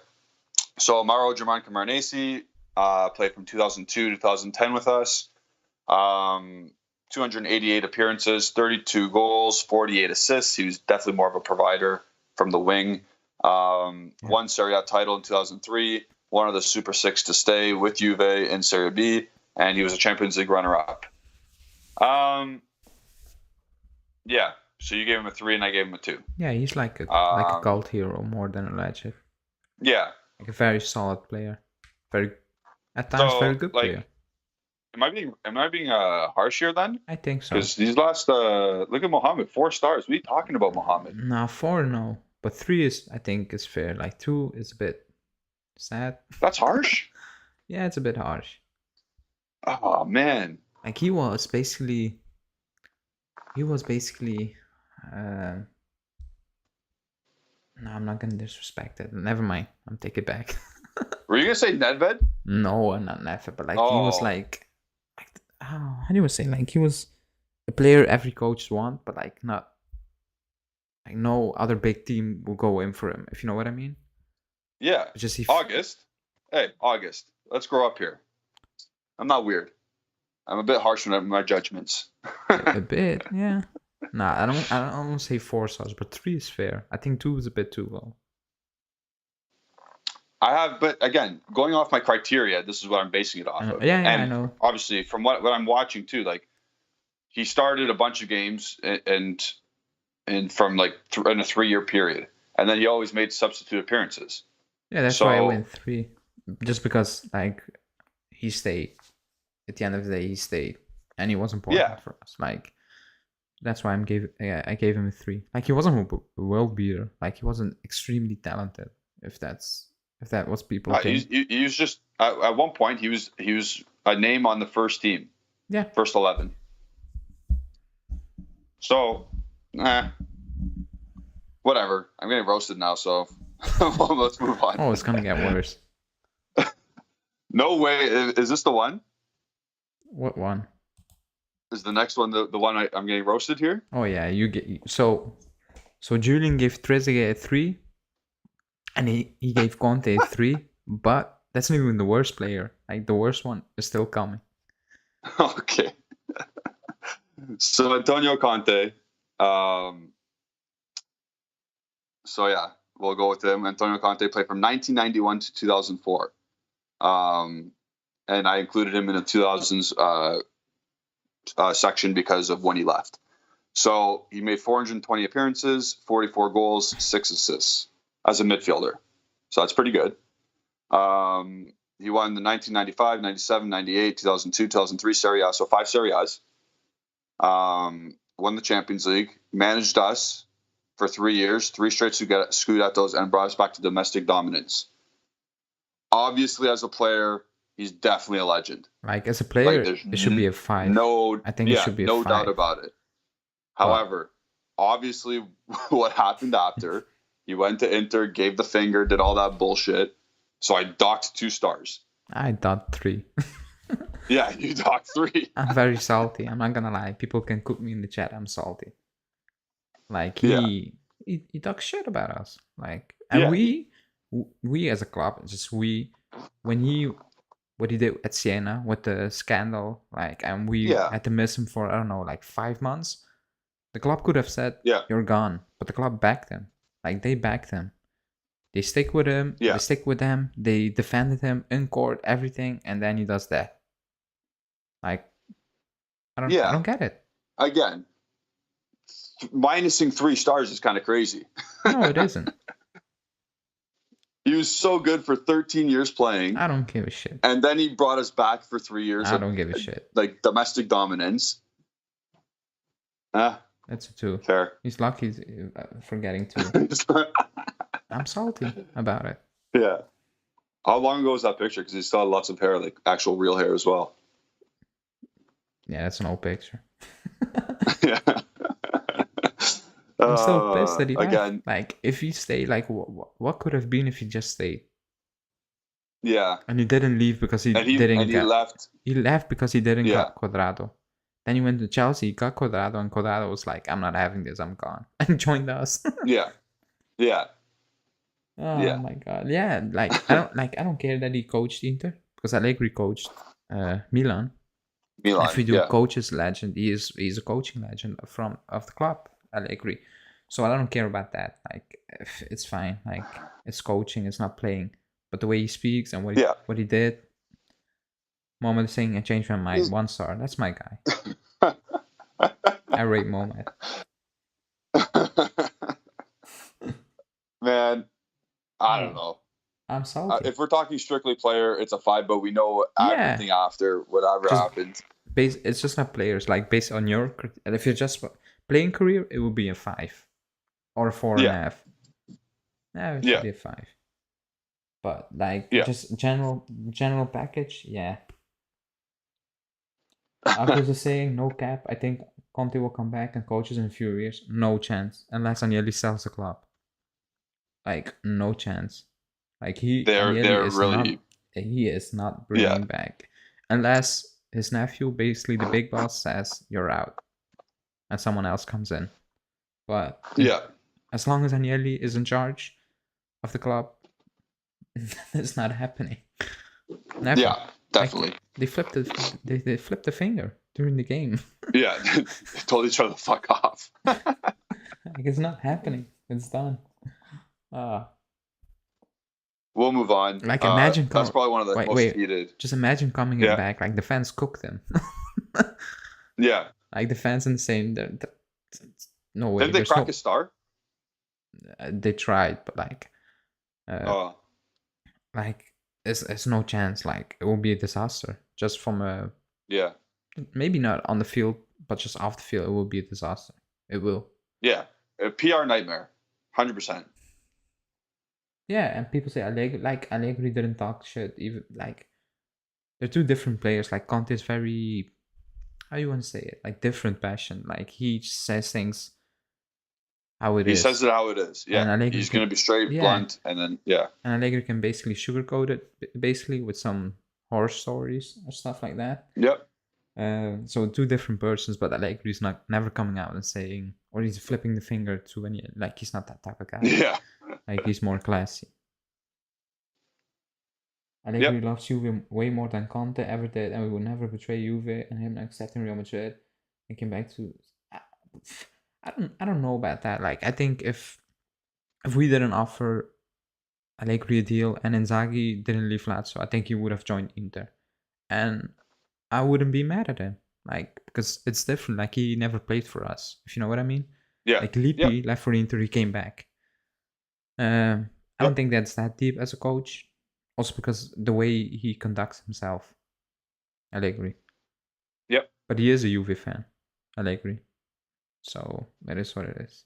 So Mauro German Camoranesi played from 2002 to 2010 with us. 288 appearances, 32 goals, 48 assists. He was definitely more of a provider from the wing. Won Serie A title in 2003. One of the Super Six to stay with Juve in Serie B, and he was a Champions League runner-up. Yeah. So you gave him a 3, and I gave him a 2. Yeah, he's like a cult hero more than a legend. Yeah. Like a very solid player, very good player. Am I being harsh here then? I think so. Because these last look at Mohamed, 4 stars. What are you talking about, Mohamed? No, 4 no, but 3 I think is fair. Like 2 is a bit sad. That's harsh. Yeah, it's a bit harsh. Oh man. Like he was basically. No, I'm not gonna disrespect it. Never mind. I'm taking it back. Were you gonna say Nedved? No, not Nedved, but like he was like how do you say, like he was a player every coach want, but like not like no other big team will go in for him, if you know what I mean. Yeah. Just August. Hey, August. Let's grow up here. I'm not weird. I'm a bit harsh on my judgments. A bit, yeah. Nah, I don't want to say 4 stars, but 3 is fair. I think 2 is a bit too low. I have, but again, going off my criteria, this is what I'm basing it off of. Yeah, and I know. Obviously, from what I'm watching too, like he started a bunch of games and from like in a 3-year period, and then he always made substitute appearances. Yeah, that's why I went 3, just because like he stayed. At the end of the day, he stayed, and he was important for us. Like that's why I gave him a 3. Like he wasn't a world beater. Like he wasn't extremely talented. If that was people think. He was just at one point he was a name on the first team. Yeah. First 11. So, whatever. I'm getting roasted now, so let's move on. Oh, it's gonna get worse. No way. Is this the one? What one? Is the next one the one I'm getting roasted here? Oh yeah, you get so Julian gave Trezeguet a 3, and he gave Conte a 3, but that's not even the worst player. Like the worst one is still coming. Okay. So Antonio Conte. So yeah, we'll go with him. Antonio Conte played from 1991 to 2004. And I included him in the 2000s section because of when he left. So he made 420 appearances, 44 goals, 6 assists as a midfielder. So that's pretty good. He won the 1995, 97, 98, 2002, 2003 Serie A, so 5 Serie A's. Won the Champions League, managed us for 3 years, 3 straight Scudettos, and brought us back to domestic dominance. Obviously, as a player, he's definitely a legend. Like as a player, it should be a 5. I think it should be a 5. No doubt about it. However, obviously, what happened after, he went to Inter, gave the finger, did all that bullshit. So I docked 2 stars. I docked 3. Yeah, you docked 3. I'm very salty. I'm not gonna lie. People can cook me in the chat. I'm salty. Like he talks shit about us. Like, and we as a club, just what he did at Siena with the scandal, like, and we had to miss him for, I don't know, like 5 months. The club could have said, you're gone. But the club backed him. Like, they backed him. They stick with him. They stick with him. They defended him in court, everything. And then he does that. Like, I don't get it. Again, minusing 3 stars is kind of crazy. No, it isn't. He was so good for 13 years playing. I don't give a shit. And then he brought us back for 3 years. I don't give a shit. Like domestic dominance. That's a 2. Fair. He's lucky for getting 2. I'm salty about it. Yeah. How long ago was that picture? Because he still had lots of hair, like actual real hair as well. Yeah, that's an old picture. Yeah. I'm still pissed that he left. Again. Like, if he stayed, like, what could have been if he just stayed? Yeah. And he didn't leave because he didn't get... He left. He left because he didn't get Quadrado. Then he went to Chelsea, got Quadrado, and Quadrado was like, I'm not having this, I'm gone. And joined us. Yeah. Oh my god. Yeah, like I don't care that he coached Inter, because Allegri coached Milan. If we do coach's legend, he's a coaching legend of the club, Allegri. So I don't care about that. Like, it's fine. Like, it's coaching, it's not playing. But the way he speaks and what he did, Mohamed is saying, I changed my mind. 1 star. That's my guy. I rate Mohamed. Man, I don't know. I'm salty. If we're talking strictly player, it's a 5, but we know everything after whatever happened. It's just not players. Like, based on your... If you're just playing career, it would be a 5. Or a 4.5. Yeah, it should be a 5. But, like, just general package, Marcus is saying, no cap. I think Conte will come back and coaches in a few years. No chance. Unless Agnelli sells the club. Like, no chance. Like, he is not bringing back. Unless his nephew, basically the big boss, says, you're out. And someone else comes in. But as long as Agnelli is in charge of the club, it's not happening. Never. Yeah, definitely. Like, they flipped the finger during the game. Yeah, they told each other to fuck off. Like, it's not happening. It's done. we'll move on. Like imagine that's probably one of the most heated. Just imagine coming in back. Like the fans cooked him. Yeah. Like the fans insane. No way. Didn't they crack a star? They tried, but like, like it's no chance. Like it will be a disaster. Just from a maybe not on the field, but just off the field, it will be a disaster. It will. Yeah, a PR nightmare, 100%. Yeah, and people say Allegri didn't talk shit. Even like, they're two different players. Like Conte is very, how you want to say it? Like different passion. Like he just says things how it is. He says it how it is. Yeah, and he's going to be straight, blunt, and then And Allegri can basically sugarcoat it, basically with some horror stories or stuff like that. Yep. So two different persons, but Allegri's never coming out and saying, or he's flipping the finger to any, like he's not that type of guy. Yeah. Like he's more classy. Allegri loves Juve way more than Conte ever did, and we would never betray Juve and him accepting Real Madrid and came back to. I don't know about that. Like I think if we didn't offer Allegri a deal and Inzaghi didn't leave Lazio, I think he would have joined Inter, and I wouldn't be mad at him. Like because it's different. Like he never played for us, if you know what I mean. Yeah. Like Lippi left for Inter, he came back. I don't think that's that deep as a coach. Also because the way he conducts himself, Allegri. Yep. But he is a Juve fan, Allegri. So that is what it is.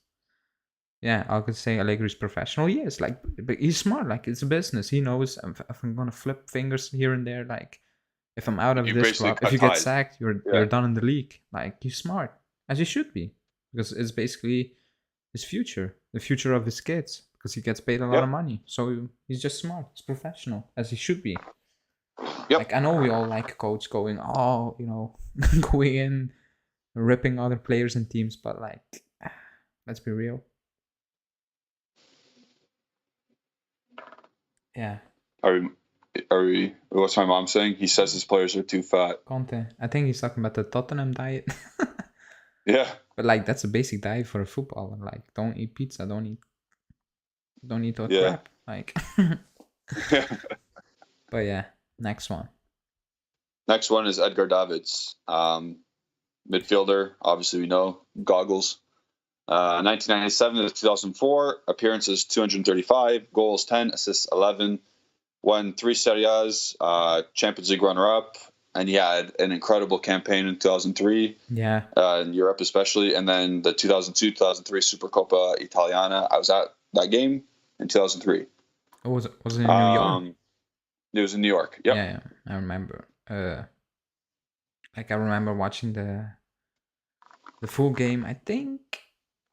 Yeah, I could say Allegri's professional. Yes, like, but he's smart. Like it's a business. He knows if I'm gonna flip fingers here and there. Like if I'm out of this club, if you get sacked, you're done in the league. Like he's smart, as he should be, because it's basically his future, the future of his kids. Because he gets paid a lot of money. So he's just smart. He's professional, as he should be. Yep. Like, I know we all like a coach going, going in, ripping other players and teams, but like, let's be real. Yeah. Are we, what's my mom saying? He says his players are too fat. Conte. I think he's talking about the Tottenham diet. Yeah. But like, that's a basic diet for a footballer. Like, don't eat pizza, don't eat that crap. Like, but yeah, next one. Next one is Edgar David's midfielder. Obviously, we know goggles. 1997 to 2004, appearances 235, goals 10, assists 11, won 3 Serie A's, Champions League runner-up, and he had an incredible campaign in 2003. Yeah. In Europe especially, and then the 2002-2003 Supercoppa Italiana. I was at that game in 2003. Oh, was it in New York? It was in New York. Yep. Yeah, I remember. Like I remember watching the full game. I think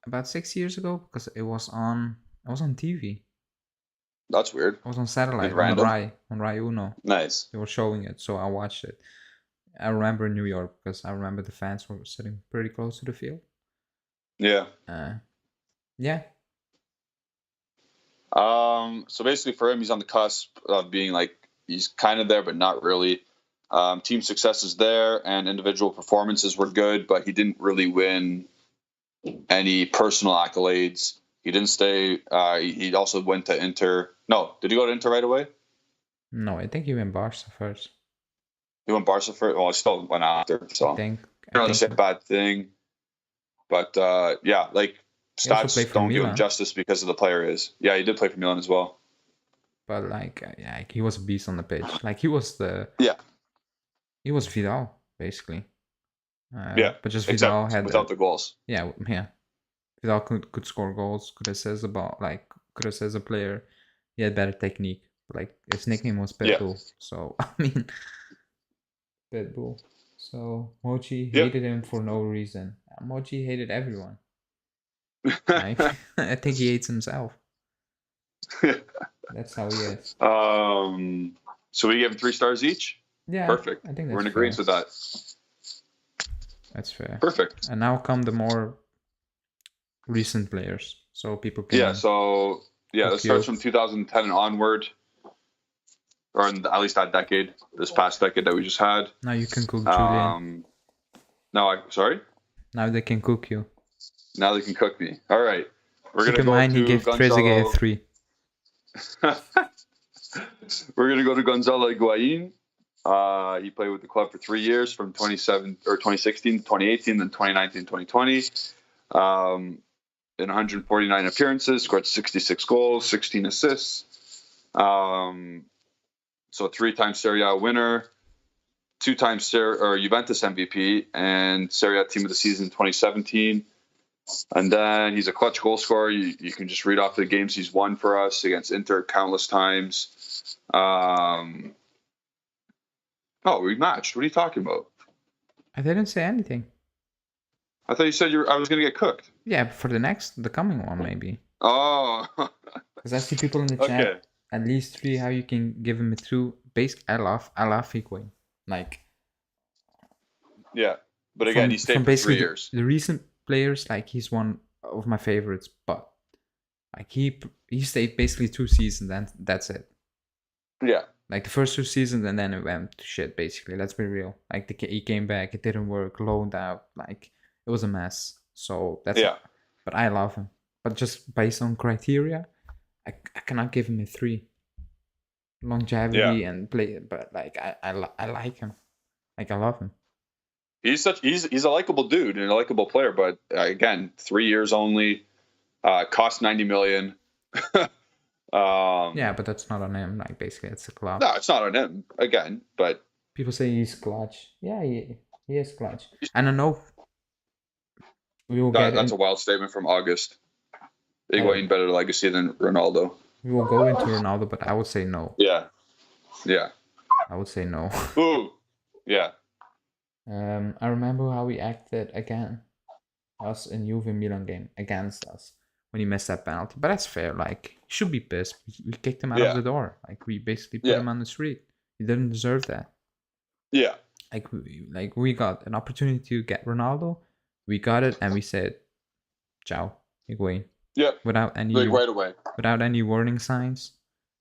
about 6 years ago because it was on TV. That's weird. It was on satellite on Rai Uno. Nice. They were showing it, so I watched it. I remember in New York because I remember the fans were sitting pretty close to the field. Yeah. Yeah. So basically for him, he's on the cusp of being like, he's kind of there, but not really. Team success is there and individual performances were good, but he didn't really win any personal accolades. He didn't stay. He also went to Inter. No, did he go to Inter right away? No, I think he went Barca first. He went Barca first? Well, he still went after, so I don't say a bad thing. But yeah, like, stats don't give him justice because of the player is. Yeah, he did play for Milan as well. But like, yeah, he was a beast on the pitch. Like he was he was Vidal basically. But just Vidal had without the goals. Yeah. Vidal could score goals. Could assess a player. He had better technique. Like his nickname was Pitbull. So I mean, Pitbull. So Mochi hated him for no reason. Mochi hated everyone. I think he hates himself. That's how he is. So we give 3 stars each? Yeah. Perfect. I think we're in agreement with that. That's fair. Perfect. And now come the more recent players. So people can... Yeah, so let's start from 2010 and onward. Or at least that decade. This past decade that we just had. Now you can cook Julian. Sorry? Now they can cook you. Now they can cook me. All right. Keep in mind he gave Trezeguet a 3. We're gonna go to Gonzalo Higuain. He played with the club for 3 years, from 2016 to 2018, then 2019, 2020. In 149 appearances, scored 66 goals, 16 assists. So 3-time Serie A winner, 2-time Juventus MVP, and Serie A Team of the Season 2017. And then he's a clutch goal scorer. You can just read off the games he's won for us against Inter countless times. We matched. What are you talking about? I didn't say anything. I thought you said I was going to get cooked. Yeah, for the coming one, maybe. Oh. Because I see people in the chat, at least 3, how you can give him a 2. Basically, I love Higuain. Like. Yeah, but again, he stayed for 3 years. The recent players, like, he's one of my favorites, but like he stayed basically 2 seasons, and that's it. Yeah. Like the first 2 seasons, and then it went to shit, basically. Let's be real. Like, he came back, it didn't work, loaned out. Like, it was a mess. So, that's it. But I love him. But just based on criteria, I cannot give him a 3. Longevity and play, but like, I like him. Like, I love him. He's a likable dude and a likable player, but again, 3 years only, cost 90 million. Yeah, but that's not on him. Like, basically, it's a club. No, it's not on him again. But people say he's clutch. Yeah, he is clutch. And I know we will get. That's a wild statement from August. Higuain better legacy than Ronaldo. We will go into Ronaldo, but I would say no. Yeah. I would say no. Ooh. Yeah. I remember how we acted us in Juve Milan game against us when he missed that penalty. But that's fair. Like, he should be pissed. We kicked him out of the door. Like, we basically put him on the street. He didn't deserve that. Yeah. Like we got an opportunity to get Ronaldo. We got it, and we said, "Ciao, Higuain." Yeah. Without any right away. Without any warning signs,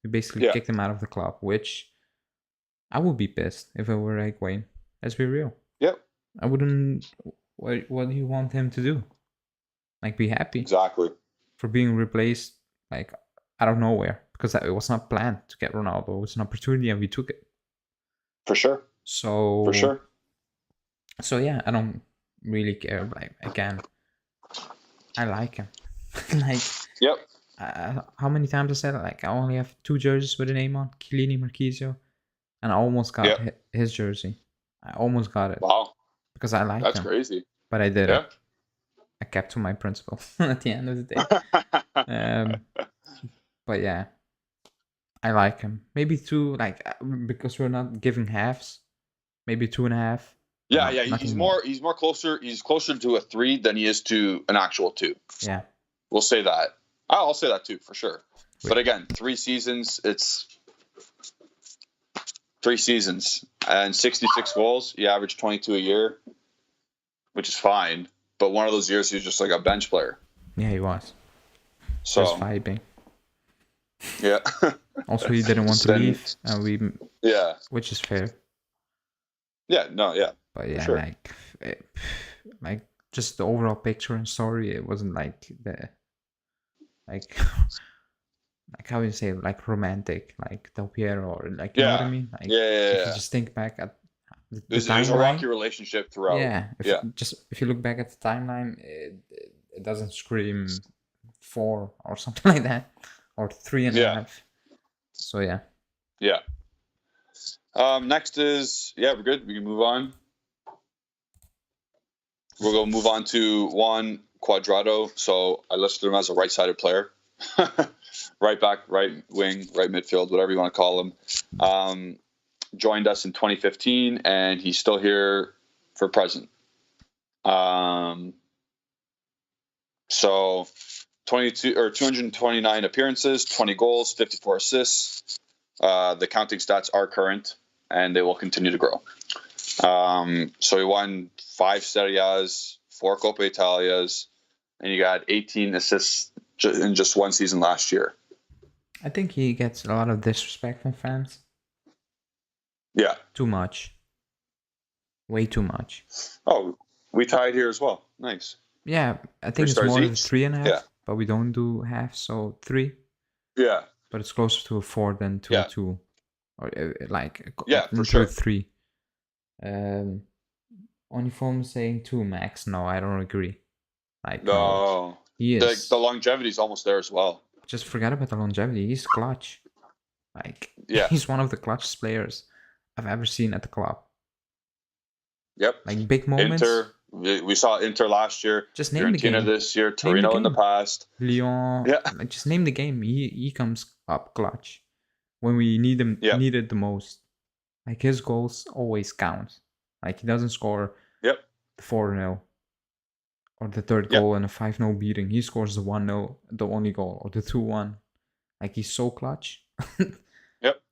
we basically kicked him out of the club. Which I would be pissed if I were Higuain. Let's be real. Yep. I wouldn't. What do you want him to do? Like, be happy. Exactly. For being replaced, like, out of nowhere, because it was not planned to get Ronaldo. It was an opportunity, and we took it. For sure. So yeah, I don't really care. Like, again, I like him. Like, yep. How many times I said it? Like, I only have 2 jerseys with a name on, Chiellini, Marchisio, and I almost got his jersey. I almost got it. Wow. Because I like him. That's crazy. But I didn't. I kept to my principle at the end of the day. But yeah, I like him. Maybe 2, like, because we're not giving halves. Maybe 2.5. Yeah. He's closer to a 3 than he is to an actual 2. Yeah. We'll say that. I'll say that too, for sure. But again, 3 seasons, it's 3 seasons and 66 goals. He averaged 22 a year, which is fine. But one of those years, he was just like a bench player. Yeah, he was. So, just vibing. Yeah. Also, he didn't want to leave, and which is fair. Yeah. No. Yeah. But yeah, sure. like just the overall picture and story, it wasn't like like how you say, like, romantic, like Del Piero, or like, you know what I mean? Like, if you just think back at the timeline, there's a rocky relationship throughout. Yeah. If you look back at the timeline, it doesn't scream 4 or something like that, or 3.5. So yeah. Yeah. Next is we're good. We can move on. We're going to move on to Juan Quadrado. So I listed him as a right-sided player. Right back, right wing, right midfield, whatever you want to call him. Joined us in 2015, and he's still here for present. So 229 appearances, 20 goals, 54 assists. The counting stats are current, and they will continue to grow. So he won 5 Serie A's, 4 Coppa Italias, and he got 18 assists in just 1 season last year. I think he gets a lot of disrespect from fans. Yeah. Too much. Way too much. Oh, we tied here as well. Nice. Yeah, I think it's more than 3.5, but we don't do half, so 3. Yeah. But it's closer to a 4 than to a 2. Or for to sure. a 3. Uniform saying 2 max. No, I don't agree. Like, no. He is. The longevity is almost there as well. Just forget about the longevity. He's clutch. Like, he's one of the clutchest players I've ever seen at the club. Yep. Like, big moments. Inter, we saw Inter last year. Just name the game. This year, Torino in the past. Lyon. Yeah. Like, just name the game. He comes up clutch when we needed the most. Like, his goals always count. Like, he doesn't score the 4-0 or the third goal and a 5-0 beating. He scores the 1-0, the only goal, or the 2-1. Like, he's so clutch.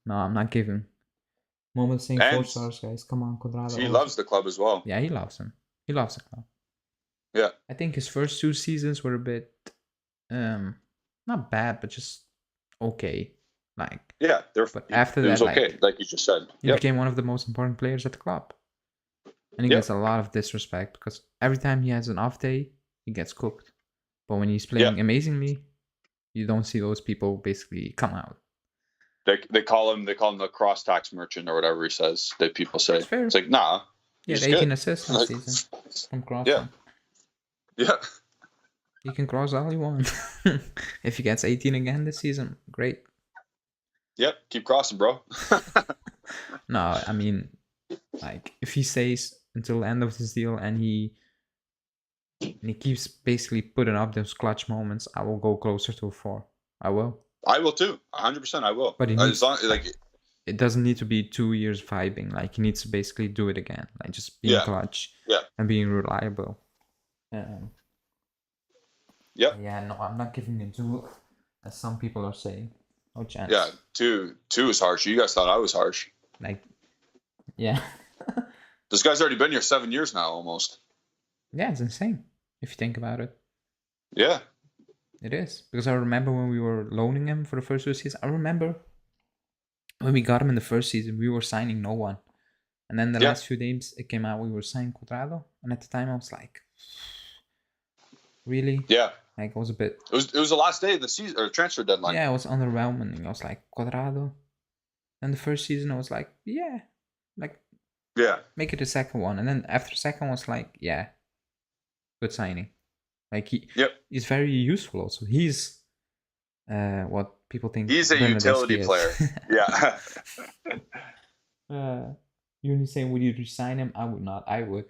No, I'm not giving. Moment saying 4 stars, guys. Come on, Quadrado. He loves the club as well. Yeah, he loves him. He loves the club. Yeah. I think his first 2 seasons were a bit, not bad, but just okay. Like, but after that, it was okay, like you just said. He became one of the most important players at the club. And he gets a lot of disrespect because every time he has an off day, he gets cooked. But when he's playing amazingly, you don't see those people basically come out. They call him the cross-tax merchant or whatever he says that people say. It's like, nah. Yeah, 18 assists last season from crossing. Yeah. You can cross all you want. If he gets 18 again this season, great. Yep, keep crossing, bro. No, I mean, like, if he stays until the end of this deal and he keeps basically putting up those clutch moments, I will go closer to a 4. I will. I will too. 100% I will. But it doesn't need to be 2 years vibing. Like, he needs to basically do it again. Like, just being clutch and being reliable. Yeah, no, I'm not giving him 2, as some people are saying. No chance. Yeah, 2 is harsh. You guys thought I was harsh. Like, yeah. This guy's already been here 7 years now, almost. Yeah, it's insane if you think about it. Yeah. It is. Because I remember when we were loaning him for the first 2 seasons. I remember when we got him in the first season, we were signing no one. And then the last few games, it came out we were signing Quadrado. And at the time, I was like, really? Yeah. Like, it was a bit... It was the last day of the season, or transfer deadline. Yeah, it was underwhelming. I was like, Quadrado? And the first season, I was like, make it the second one. And then after the second one, I was like, good signing. Like, he's very useful also. He's what people think. He's a utility player. Yeah. You're saying, would you resign him? I would not. I would.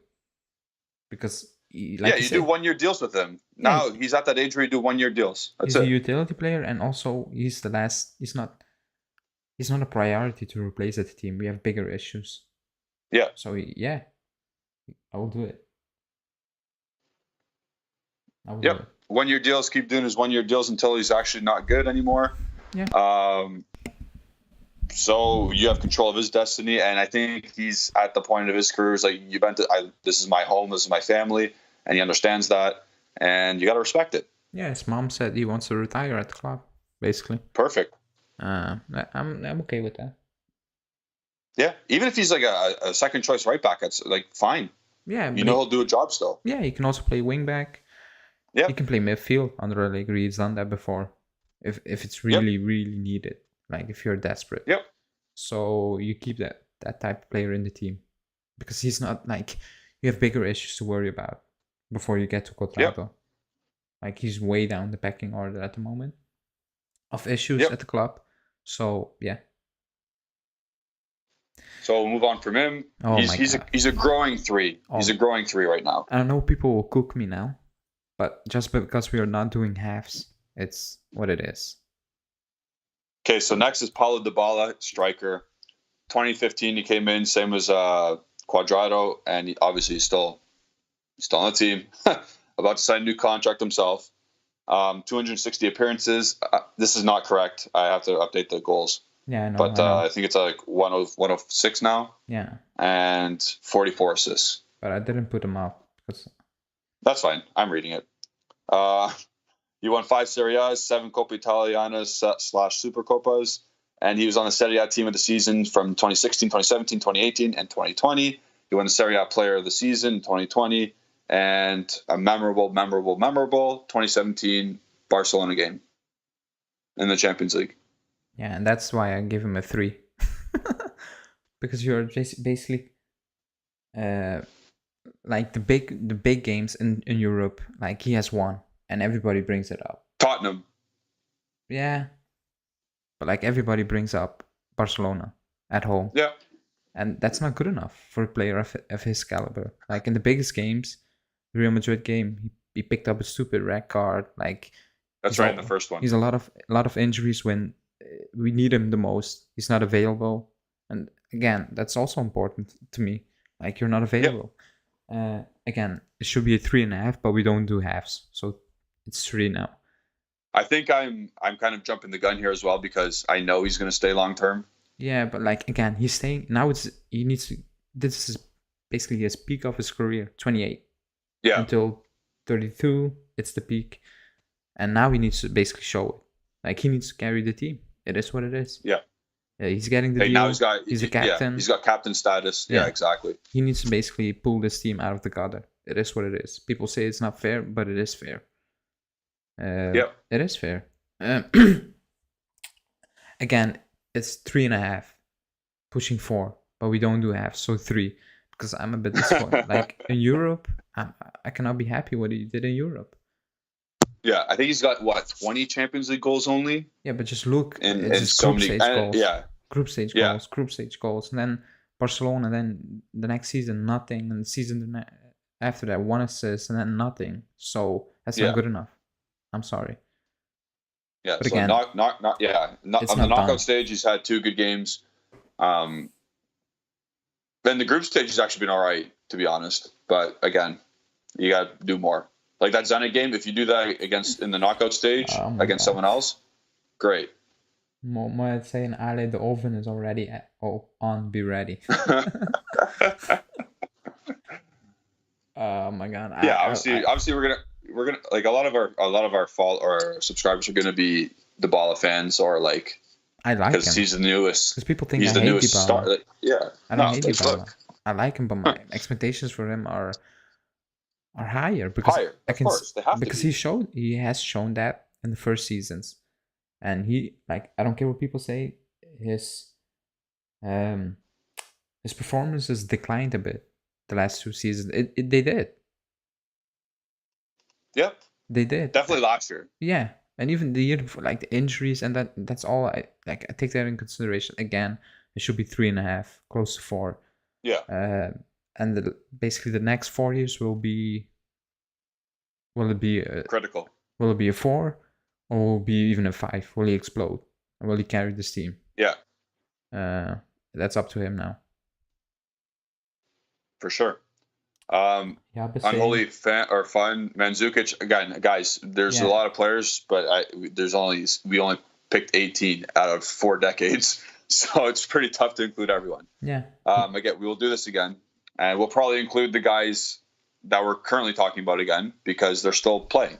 Because, you do 1-year deals with him. Now he's at that age where you do 1-year deals. That's he's a utility player, and also he's the last. He's not a priority to replace at the team. We have bigger issues. Yeah. So I will do it. Yep. 1-year deals. Keep doing his 1-year deals until he's actually not good anymore. Yeah. So you have control of his destiny, and I think he's at the point of his career. Is like, this is my home, this is my family, and he understands that, and you got to respect it. Yeah, his mom said he wants to retire at the club, basically. Perfect. I'm okay with that. Yeah, even if he's like a second choice right back, it's like fine. Yeah, he'll do a job still. Yeah, he can also play wing back. Yeah, he can play midfield under Allegri. He's done that before. If it's really needed, like if you're desperate. Yep. So you keep that type of player in the team, because he's not like, you have bigger issues to worry about before you get to Quadrado. Yep. Like, he's way down the pecking order at the moment of issues at the club. So yeah. So we'll move on from him. He's a growing 3. He's a growing 3 right now. I know people will cook me now, but just because we are not doing halves, it's what it is. Okay, so next is Paulo Dybala, striker. 2015, he came in, same as Quadrado, and obviously he's still on the team. About to sign a new contract himself. 260 appearances. This is not correct. I have to update the goals. Yeah, I know. But I think it's like 106 now. Yeah. And 44 assists. But I didn't put them up. That's fine. I'm reading it. He won 5 Serie A's, 7 Coppa Italianas / Supercoppas, and he was on the Serie A team of the season from 2016, 2017, 2018, and 2020. He won the Serie A Player of the Season in 2020, and a memorable 2017 Barcelona game in the Champions League. Yeah, and that's why I give him a 3. Because you're just basically like the big games in Europe, like he has won and everybody brings it up. Tottenham. Yeah. But like everybody brings up Barcelona at home. Yeah. And that's not good enough for a player of his caliber. Like in the biggest games, the Real Madrid game, he picked up a stupid red card. Like that's right in the first one. He's a lot of injuries when we need him the most. He's not available. And again, that's also important to me. Like you're not available. Again, it should be a 3.5, but we don't do halves, so it's 3 now. I think I'm kind of jumping the gun here as well because I know he's going to stay long term. Yeah, but like again, he's staying now. He needs to. This is basically his peak of his career, 28. Yeah. Until 32, it's the peak, and now he needs to basically show it. Like he needs to carry the team. It is what it is. Yeah. He's getting the deal. Now he's the captain. Yeah, he's got captain status. Yeah, exactly. He needs to basically pull this team out of the gutter. It is what it is. People say it's not fair, but it is fair. It is fair. Again, it's 3.5, pushing 4, but we don't do half, so 3, because I'm a bit disappointed. Like in Europe, I cannot be happy what he did in Europe. Yeah, I think he's got 20 Champions League goals only. Yeah, but just look, and so many goals. Yeah, group stage goals, and then Barcelona. Then the next season, nothing, and the season after that, 1 assist, and then nothing. So that's not good enough. I'm sorry. Yeah, but so again, on the knockout stage, he's had 2 good games. Then the group stage has actually been all right, to be honest. But again, you got to do more. Like that Zenit game, if you do that in the knockout stage against someone else, great. Mohamed saying, Ale, the oven is already on. Be ready. Oh my god. Obviously, we're gonna like a lot of our subscribers are gonna be Dybala fans or like. I like him because he's the newest. Because people think he's the newest Dybala. star. I don't hate Dybala. I like him, but my expectations for him are higher because of course they have because to be. he has shown that in the first seasons, and he like I don't care what people say, his performances declined a bit the last 2 seasons. They did. Yep. They did. Definitely last year. Yeah. And even the year before, like the injuries and that's all I take that in consideration. Again, it should be 3.5, close to 4. Yeah. And basically the next 4 years will it be critical? Will it be a 4 or will it be even a 5? Will he explode? Or will he carry this team? Yeah. That's up to him now. For sure. Unholy fan or fun Mandzukic again, guys. There's a lot of players, but we only picked 18 out of 4 decades, so it's pretty tough to include everyone. Yeah. Again, we will do this again, and we'll probably include the guys that we're currently talking about again because they're still playing.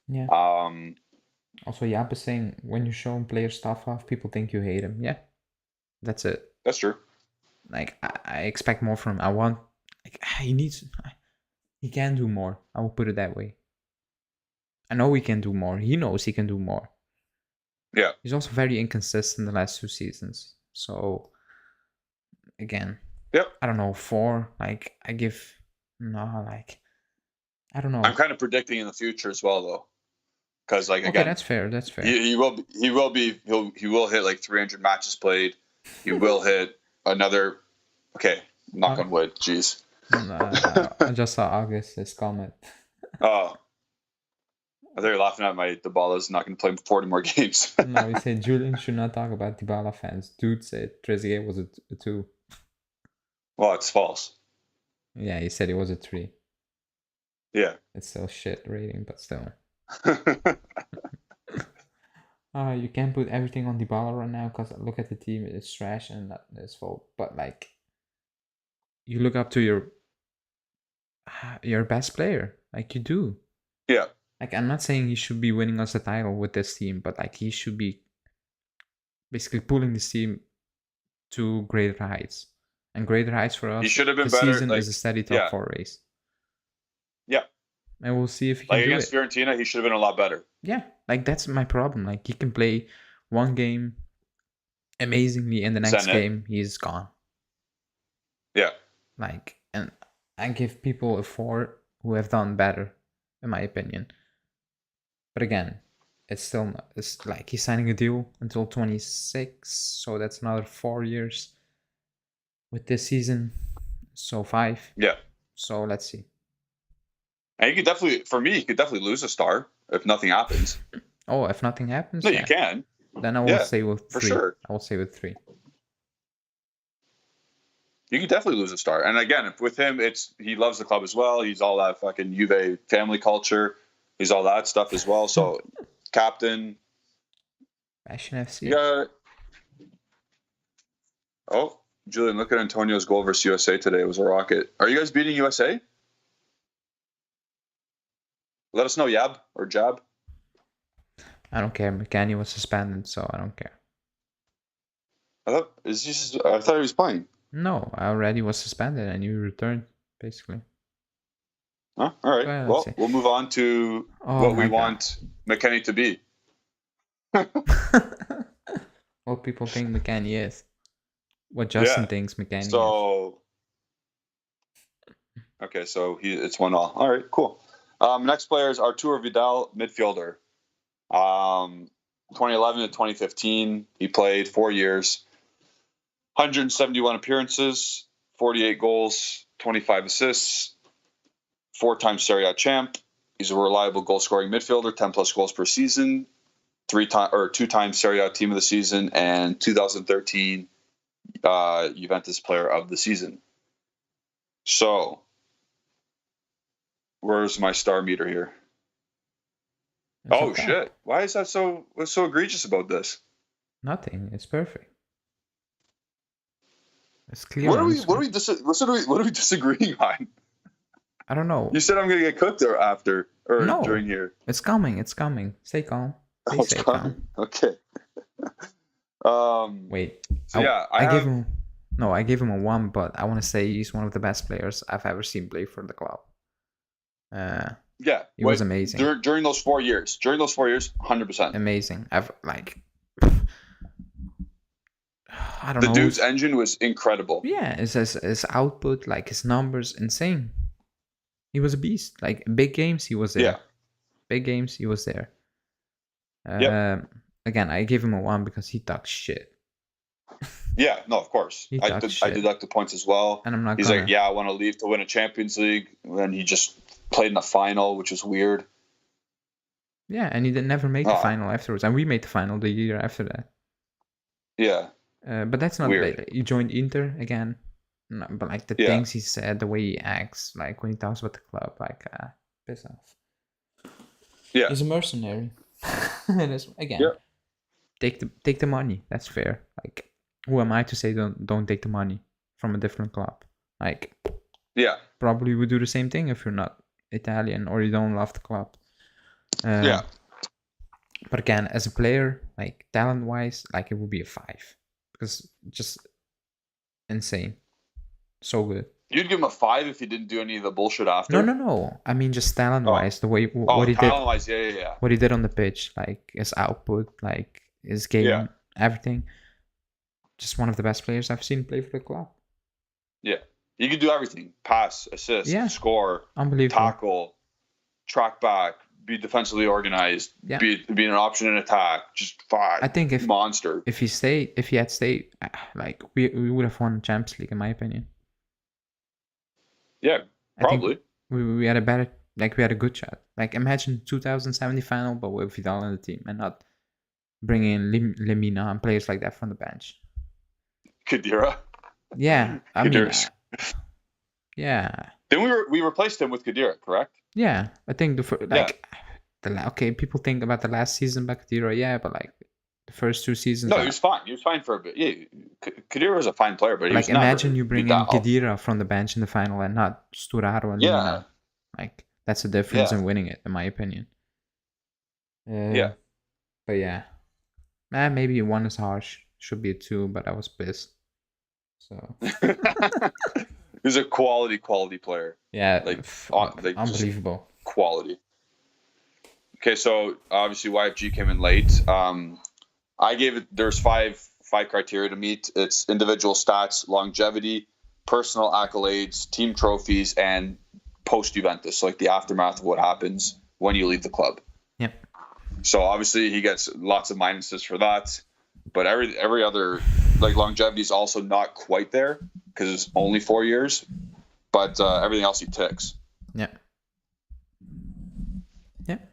Yeah. Also, Jaap is saying when you show player stuff off, people think you hate him. Yeah, that's it. That's true. Like I expect more from him. I want. He can do more. I will put it that way. I know he can do more. He knows he can do more. Yeah. He's also very inconsistent the last 2 seasons. So, again. Yep. I don't know, 4. I don't know. I'm kind of predicting in the future as well, though. Because, again. Okay, that's fair. He will hit like 300 matches played. He will hit another. Okay, knock on wood. Jeez. I just saw August's comment. Oh. I thought you were laughing at my Dybala's not going to play 40 more games. No, he said Julian should not talk about Dybala fans. Dude said Trezeguet was a 2. Well, it's false. Yeah, he said it was a 3. Yeah. It's still shit rating, but still. You can't put everything on Dybala right now because look at the team, it's trash and not his fault. But like, you look up to your best player, like you do. Yeah. Like I'm not saying he should be winning us a title with this team, but like he should be basically pulling this team to greater heights. And greater heights for us. He should have been better. This season is a steady top 4 race. Yeah. And we'll see if he can do it. Against Fiorentina, he should have been a lot better. Yeah, like that's my problem. Like he can play one game amazingly in the next Zenit. game he's gone. Yeah. Like, and I give people a 4 who have done better, in my opinion. But again, it's still not, it's like he's signing a deal until 26, so that's another 4 years with this season. So 5. Yeah. So let's see. And you could definitely, for me, you could definitely lose a star if nothing happens. Oh, if nothing happens? No, yeah. you can. Then I will say with 3. For sure. I will say with 3. You could definitely lose a star. And again, with him, he loves the club as well. He's all that fucking Juve family culture. He's all that stuff as well. So, captain. Passion FC. Yeah. Oh, Julian, look at Antonio's goal versus USA today. It was a rocket. Are you guys beating USA? Let us know, Yab or Jab. I don't care. McCanny was suspended, so I don't care. I thought he was playing. No, I already was suspended and you returned, basically. Huh? All right. Well, we'll move on to what we want McKennie to be. What people think McKennie is. What Justin thinks McKennie is. Okay, so it's 1-1. All right, cool. Next player is Arturo Vidal, midfielder. 2011 to 2015, he played 4 years. 171 appearances, 48 goals, 25 assists, 4-time Serie A champ. He's a reliable goal-scoring midfielder, 10-plus goals per season, 2-time Serie A team of the season, and 2013 Juventus player of the season. So, where's my star meter here? Shit! Why is that what's so egregious about this? Nothing. It's perfect. It's clear. What are we disagreeing on? I don't know. You said I'm gonna get cooked during here. It's coming. Stay calm. Stay calm. Okay. Wait. So I gave him a 1, but I want to say he's one of the best players I've ever seen play for the club. He was amazing during those 4 years. 100%. Amazing. I don't know. The dude's engine was incredible. Yeah, his output, like his numbers, insane. He was a beast. Like big games, he was there. Yeah. Big games, he was there. Again, I gave him a 1 because he talks shit. Yeah, no, of course. I deduct the points as well. And I'm not. He's like, I want to leave to win a Champions League, and he just played in the final, which is weird. Yeah, and he never made the final afterwards, and we made the final the year after that. Yeah. But that's not weird. He joined Inter again, but like the things he said, the way he acts, like when he talks about the club, like piss off. Yeah, he's a mercenary. And take the money. That's fair. Like, who am I to say don't take the money from a different club? Like, probably would do the same thing if you're not Italian or you don't love the club. But again, as a player, like talent-wise, like it would be a 5. Because just insane. So good. You'd give him a 5 if he didn't do any of the bullshit after? No. I mean, just talent-wise, the way what he did. Talent-wise, yeah. What he did on the pitch, like his output, like his game, everything. Just one of the best players I've seen play for the club. Yeah. He could do everything. Pass, assist, score, tackle, track back, be defensively organized, be an option in attack. Just fine. I think monster. If he had stayed, like we would have won the Champions League, in my opinion. Yeah, probably. We had we had a good shot. Like imagine 2070 final, but with Vidal in the team and not bringing in Lemina and players like that from the bench. Kadira. Yeah, I mean, yeah. Then we replaced him with Kadira, correct? Yeah, I think people think about the last season by Kadira, but like the first 2 seasons. No, he was fine. He was fine for a bit. Yeah, Kadira was a fine player, but he was imagine you bring in Kadira from the bench in the final and not Sturaro and Lemina. Like that's the difference in winning it, in my opinion. But yeah, maybe 1 is harsh. Should be a 2, but I was pissed. So he's a quality player. Yeah, unbelievable quality. Okay, so obviously YFG came in late. I gave it. There's five 5 criteria to meet. It's individual stats, longevity, personal accolades, team trophies, and post-Juventus, so like the aftermath of what happens when you leave the club. Yep. So obviously he gets lots of minuses for that, but every other, like, longevity is also not quite there because it's only 4 years, but everything else he ticks. Yep. Yep.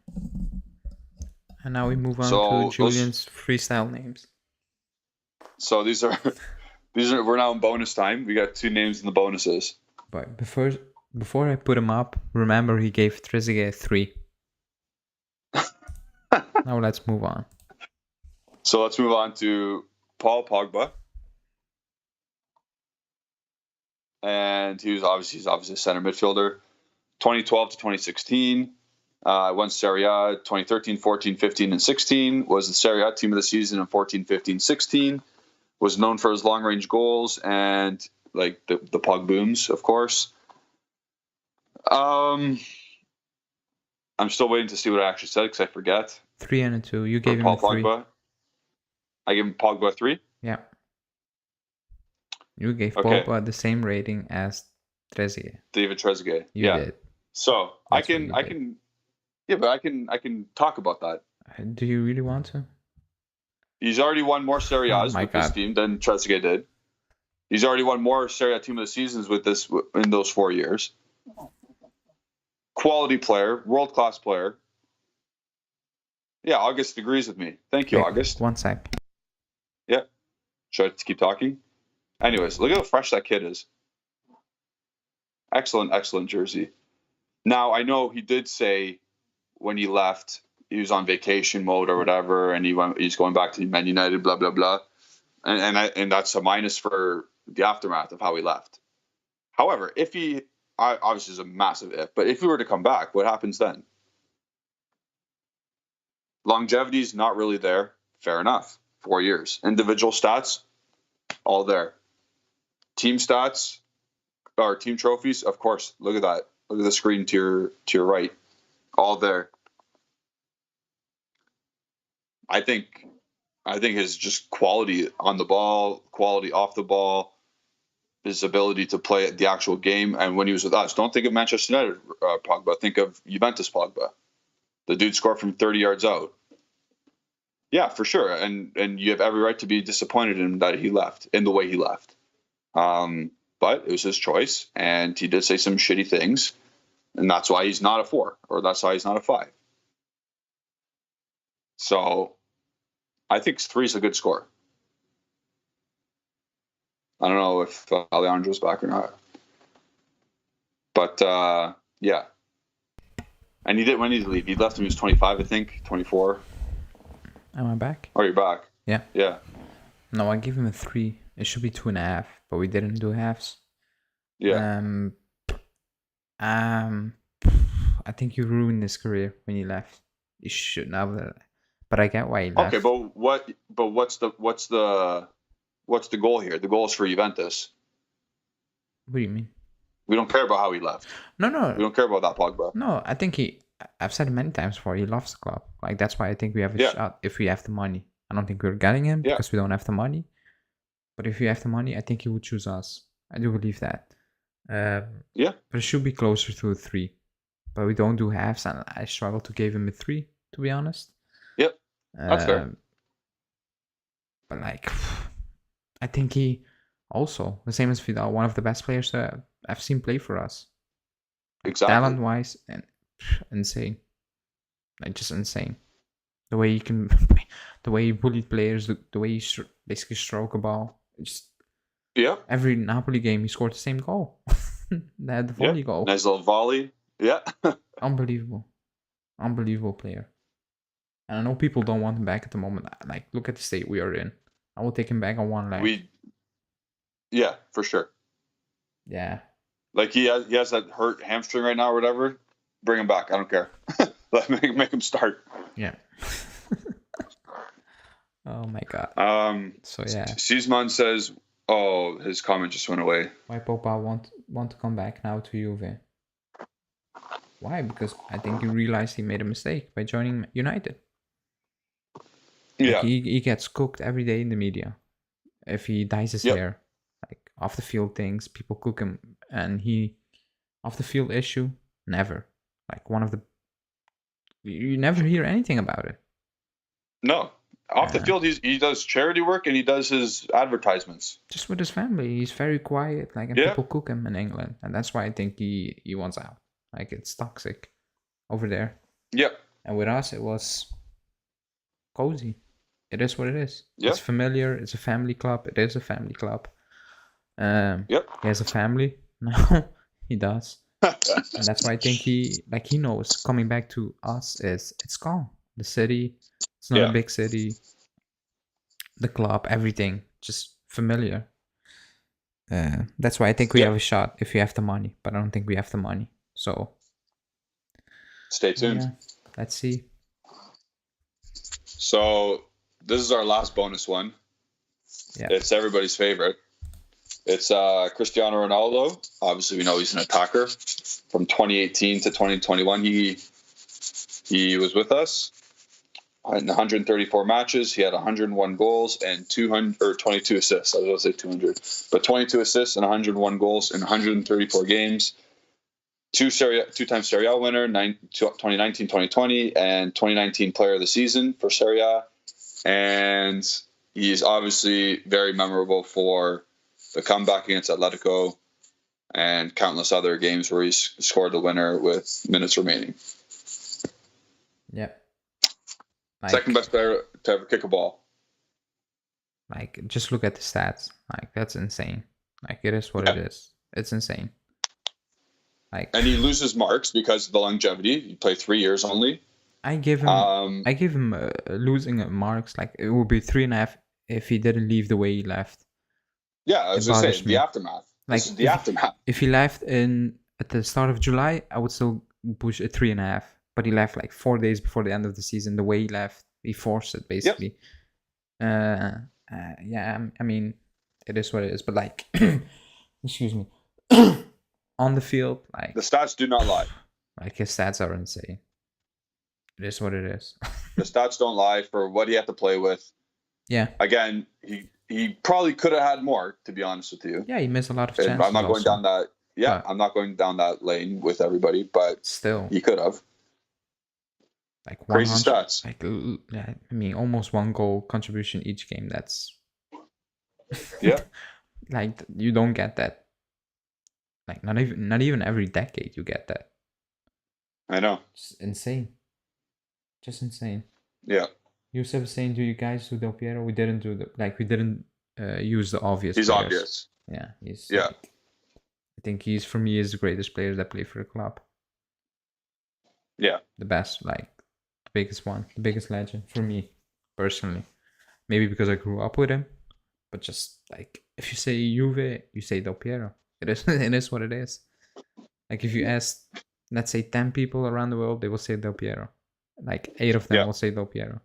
And now we move on to Julian's freestyle names. So these are we're now in bonus time. We got 2 names in the bonuses. But before I put him up, remember he gave Trezeguet 3. Now let's move on. So let's move on to Paul Pogba. And he's obviously a center midfielder. 2012 to 2016. Won Serie A 2013, 14, 15, and 16. Was the Serie A team of the season in 14, 15, 16. Was known for his long-range goals and like the Pog booms, of course. I'm still waiting to see what I actually said because I forget. 3 and a 2. You gave him a 3. Pogba. I gave him Pogba 3? Yeah. You gave Pogba the same rating as Trezeguet. David Trezeguet. You did. So I can talk about that. Do you really want to? He's already won more Serie A's with this team than Trezeguet did. He's already won more Serie A team of the seasons with this in those 4 years. Quality player, world-class player. Yeah, August agrees with me. Thank you, August. 1 sec. Yeah. Should I keep talking? Anyways, look at how fresh that kid is. Excellent jersey. Now, I know he did say when he left, he was on vacation mode or whatever, and he's going back to Man United, blah, blah, blah. And that's a minus for the aftermath of how he left. However, if he, obviously is a massive if, but if he were to come back, what happens then? Longevity is not really there. Fair enough. 4 years. Individual stats, all there. Team stats, or team trophies, of course. Look at that. Look at the screen to your right. All there. I think his just quality on the ball, quality off the ball, his ability to play the actual game, and when he was with us, don't think of Manchester United Pogba. Think of Juventus Pogba. The dude scored from 30 yards out. Yeah, for sure, and you have every right to be disappointed in that he left, in the way he left. But it was his choice, and he did say some shitty things, and that's why he's not a 4, or that's why he's not a 5. So I think 3 is a good score. I don't know if Alejandro's back or not. But, yeah. And he did, when did he leave? He left when he was 25, I think, 24. Am I back? Oh, you're back. Yeah. Yeah. No, I gave him a 3. It should be 2.5, but we didn't do halves. Yeah. I think you ruined his career when you left. You shouldn't have. But I get why he left. Okay, but what's the goal here? The goal is for Juventus. What do you mean? We don't care about how he left. No. We don't care about that Pogba. No, I think I've said it many times before, he loves the club. Like, that's why I think we have a shot if we have the money. I don't think we're getting him because we don't have the money. But if we have the money, I think he would choose us. I do believe that. But it should be closer to a 3. But we don't do halves, and I struggle to give him a 3, to be honest. Yep, that's fair. But, like, I think he also, the same as Vidal, one of the best players that I've seen play for us. Exactly. Talent-wise, and insane. Like, just insane. The way he can, the way he bullied players, the way he basically stroke a ball. Just every Napoli game, he scored the same goal. They had the volley goal. Nice little volley. Yeah. Unbelievable player. And I know people don't want him back at the moment. Like, look at the state we are in. I will take him back on one leg. Yeah, for sure. Yeah. Like, he has that hurt hamstring right now or whatever. Bring him back. I don't care. make him start. Yeah. Oh my god. So yeah. Sisman says, "Oh, his comment just went away." Why Pogba want to come back now to Juve? Why? Because I think he realized he made a mistake by joining United. Yeah. Like he gets cooked every day in the media. if he dyes his hair, like off the field things, people cook him, and he off the field issue, never. Like one of the, you never hear anything about it. No, off the field, he does charity work and he does his advertisements. Just with his family, he's very quiet. Like, and people cook him in England, and that's why I think he wants out. Like, it's toxic over there. Yep. And with us, it was cozy. It is what it is. It's familiar. It's a family club. It is a family club. He has a family now. He does. And that's why I think he knows coming back to us it's calm. The city, it's not a big city. The club, everything, just familiar. That's why I think we have a shot if we have the money, but I don't think we have the money. So stay tuned. Yeah, let's see. So this is our last bonus one. Yeah. It's everybody's favorite. It's Cristiano Ronaldo. Obviously, we know he's an attacker. From 2018 to 2021, he was with us in 134 matches. He had 101 goals and 22 assists. I was going to say 200, but 22 assists and 101 goals in 134 games. Two-time Serie A winner, 2019, 2020, and 2019 Player of the Season for Serie A. And he's obviously very memorable for the comeback against Atletico and countless other games where he's scored the winner with minutes remaining. Yep. Second best player to ever kick a ball. Like, just look at the stats. Like, that's insane. Like, it is what it is. It's insane. Like, and he loses marks because of the longevity. He played 3 years only. I give him losing marks. Like, it would be 3.5 if he didn't leave the way he left. Yeah, I was going to say, the aftermath. Like, this is the aftermath. If he left at the start of July, I would still push a 3.5. But he left like 4 days before the end of the season. The way he left, he forced it basically. Yep. I mean, it is what it is. But like, excuse me, on the field, like, the stats do not lie. Like, his stats are insane. It is what it is. The stats don't lie for what he had to play with. Yeah. Again, he probably could have had more, to be honest with you. Yeah, he missed a lot of chances. I'm not going down that. Yeah, but I'm not going down that lane with everybody, but still, he could have. Like, crazy stats. Like, I mean, almost 1 goal contribution each game. That's like, you don't get that. Like, not even every decade you get that. I know. It's insane. Just insane. Yeah. Yusuf was saying, do you guys do Del Piero? We didn't use the obvious He's players. Obvious. Yeah. He's yeah. Like, I think he's, for me, is the greatest player that played for the club. Yeah. The best, like, the biggest one. The biggest legend for me, personally. Maybe because I grew up with him. But just, like, if you say Juve, you say Del Piero. It is what it is. Like, if you ask, let's say, 10 people around the world, they will say Del Piero. Like, 8 of them will say Del Piero.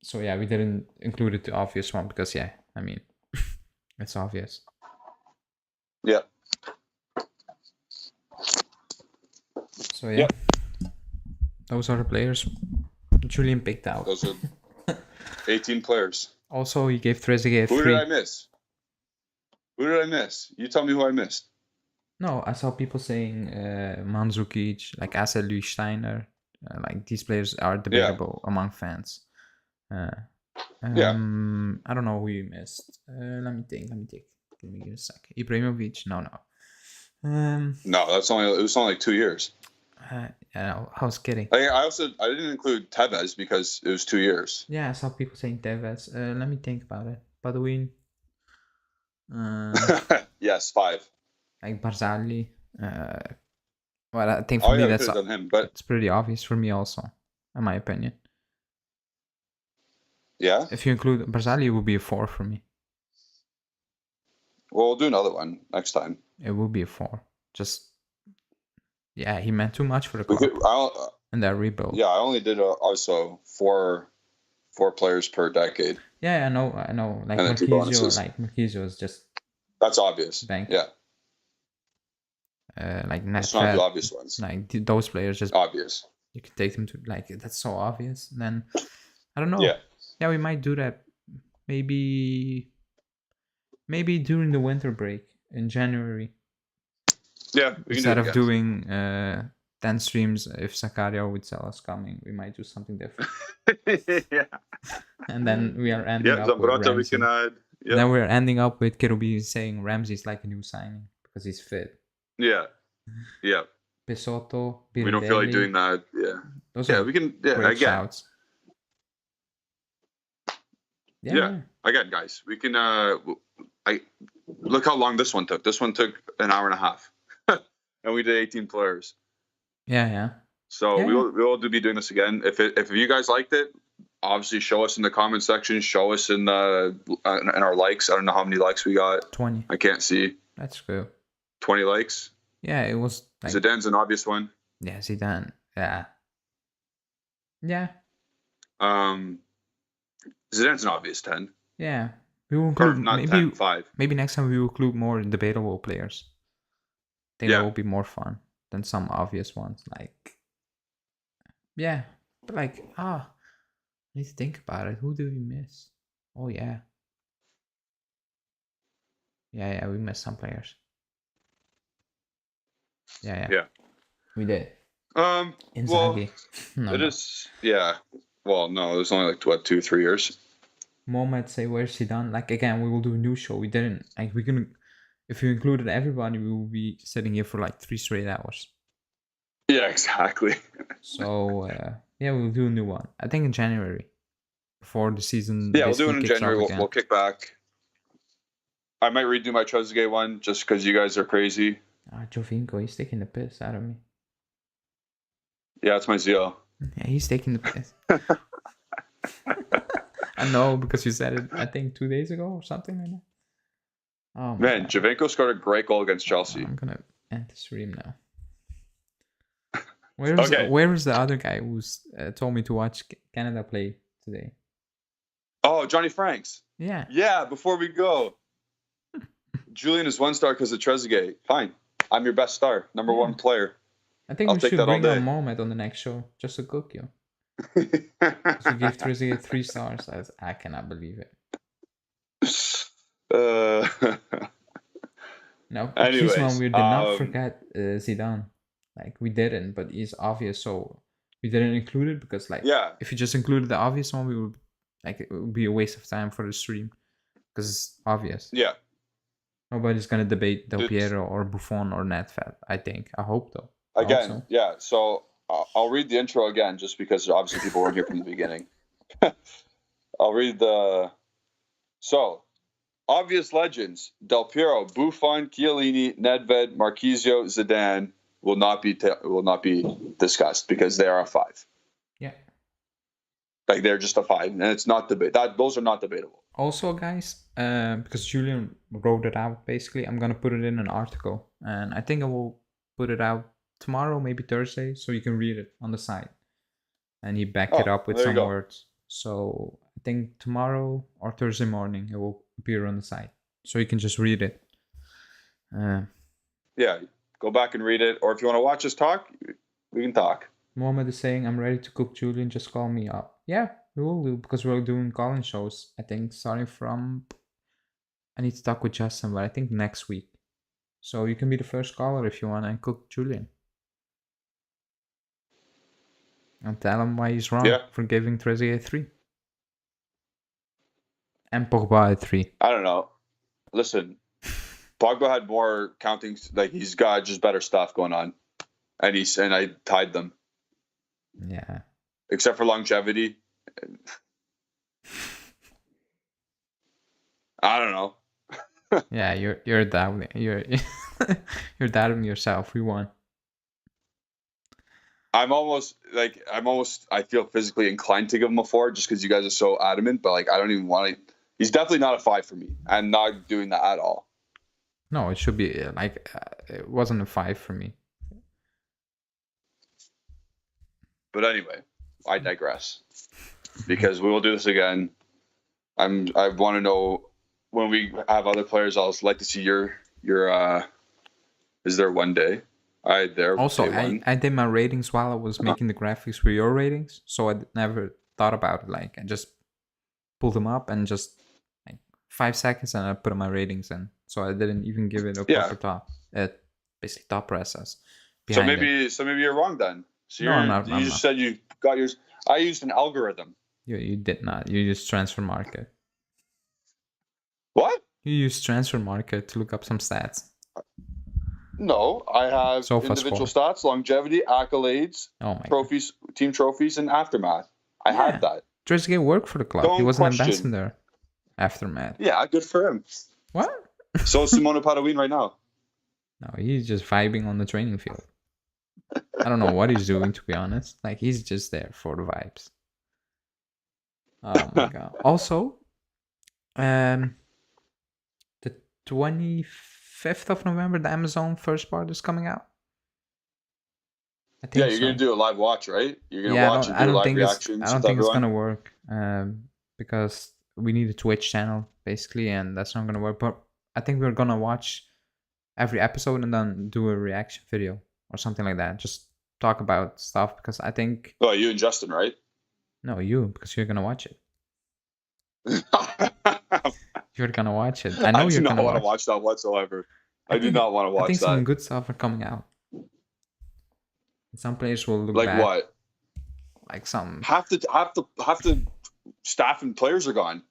So yeah, we didn't include it the obvious one because I mean, it's obvious. Yeah. So yeah, those are the players Julian picked out. Those are 18 players. Also, he gave Trezeguet Who did I miss? You tell me who I missed. No, I saw people saying Mandzukic, like Aselu Steiner. Like, these players are debatable among fans. I don't know who you missed. Let me think. Give me a sec. Ibrahimovic? No. No, it was only like 2 years. I was kidding. I didn't include Tevez because it was 2 years. Yeah, I saw people saying Tevez. Let me think about it. Badouin. Yes, 5. Like Barzagli. Well, I think for me that's him, but it's pretty obvious for me also, in my opinion. Yeah. If you include Barzagli, it would be a 4 for me. Well, we'll do another one next time. It will be a 4. Just, he meant too much for the club. And that rebuild. Yeah, I only did also 4 players per decade. Yeah, I know. Like Marquisio is just. That's obvious. Bank. Yeah. Like it's not the obvious ones. Like, those players just obvious. You can take them to, like, that's so obvious. Then I don't know. Yeah, we might do that maybe during the winter break in January. Yeah, we can Instead do of doing 10 streams, if Sakario would tell us coming, we might do something different. Yeah. And then we are ending up with Zambrota we Ramsey. can add. Yeah. Then we're ending up with Kerubi saying Ramsey's like a new signing because he's fit. Yeah. Yeah. Pesotto, Birdelli. We don't feel like doing that. Yeah. Those are we can. Yeah, great again. shouts. Yeah. Again, guys, we can. I look how long this one took. This one took an hour and a half, and we did 18 players. Yeah. So we will be doing this again. If you guys liked it, obviously show us in the comment section. Show us in our likes. I don't know how many likes we got. 20. I can't see. That's good. 20 likes. Yeah, it was. Like, Zidane's an obvious one. Yeah, Zidane. Yeah. Yeah. Zidane's an obvious 10. Yeah. We will include not maybe 10, 5. Maybe next time we will include more debatable players. I think that will be more fun than some obvious ones. Like, yeah, but like, I need to think about it. Who do we miss? Oh yeah. Yeah, we missed some players. Yeah. We did. Inzaghi. Well, no. is. Yeah. Well, no, it was only like 2-3 years. Mohamed say where's Zidane? Like again, we will do a new show. We didn't like we can. If you included everybody, we will be sitting here for like 3 straight hours. Yeah, exactly. So we'll do a new one. I think in January, before the season. Yeah, we'll do it in January. We'll kick back. I might redo my Trezeguet one just because you guys are crazy. Jovinko, he's taking the piss out of me. Yeah, it's my Zio. Yeah, he's taking the piss. I know because you said it. I think 2 days ago or something like that. Oh man, Jovinko scored a great goal against Chelsea. I'm gonna end the stream now. Where is the other guy who's told me to watch Canada play today? Oh, Johnny Franks. Yeah. Yeah. Before we go, Julian is 1 star because of Trezeguet. Fine, I'm your best star, number 1 player. I think we should bring on Mohamed on the next show just to cook you. So give Trezeguet 3 stars. I cannot believe it. No, anyways, we did not forget Zidane. Like we didn't, but it's obvious, so we didn't include it because if you just included the obvious one, we would it would be a waste of time for the stream because it's obvious. Yeah. Nobody's gonna debate Del Piero or Buffon or Nedved. I hope though. Again, yeah. So I'll read the intro again, just because obviously people weren't here from the beginning. I'll read So, obvious legends: Del Piero, Buffon, Chiellini, Nedved, Marchisio, Zidane will not be discussed because they are a 5. Yeah. Like they're just a 5, and it's not those are not debatable. Also, guys, because Julian wrote it out, basically, I'm gonna put it in an article, and I think I will put it out tomorrow, maybe Thursday, so you can read it on the site. And he backed it up with some words. So I think tomorrow or Thursday morning it will appear on the site, so you can just read it. Yeah, go back and read it, or if you want to watch us talk, we can talk. Mohamed is saying, I'm ready to cook, Julian, just call me up. Yeah, we will do, because we're doing call-in shows, I think, starting from... I need to talk with Justin, but I think next week. So you can be the first caller if you want and cook Julian. And tell him why he's wrong for giving Trezeguet 3. And Pogba at 3. I don't know. Listen, Pogba had more counting, he's got just better stuff going on. And I tied them. Yeah. Except for longevity. I don't know. Yeah, you're doubting you're doubting yourself. We won. I'm almost I feel physically inclined to give him a 4 just because you guys are so adamant, but I don't even want to. He's definitely not a 5 for me. I'm not doing that at all. No, it should be it wasn't a 5 for me. But anyway, I digress. Because we will do this again. I want to know when we have other players. I'll like to see your is there one day? I did my ratings while I was making the graphics for your ratings, so I never thought about it. I just pulled them up and just 5 seconds and I put my ratings in. So I didn't even give it a Yeah. proper top. Basically top process. So behind it. maybe you're wrong then. So No, I'm not. you just said you got yours. I used an algorithm. You did not. You used transfer market. What? You used transfer market to look up some stats. No, I have individual stats, longevity, accolades, trophies, God. Team trophies, and aftermath. I had that. Trezeguet worked for the club. He was an ambassador. Aftermath. Yeah, good for him. What? So is Simone Padawin right now. No, he's just vibing on the training field. I don't know what he's doing, to be honest. Like, he's just there for the vibes. Oh my God. Also, the 25th of November, the Amazon first part is coming out. I think you're going to do a live watch, right? You're going to watch and do live reactions. I don't think it's going to work because we need a Twitch channel, basically, and that's not going to work. But I think we're going to watch every episode and then do a reaction video or something like that. Just talk about stuff because I think... Oh, you and Justin, right? No, you, because you're going to watch it. You're going to watch it. I know you're going to watch it. I do not want to watch that whatsoever. I do not want to watch that. I think some good stuff are coming out. Some players will look like bad. What? Like some... Half the staff and players are gone.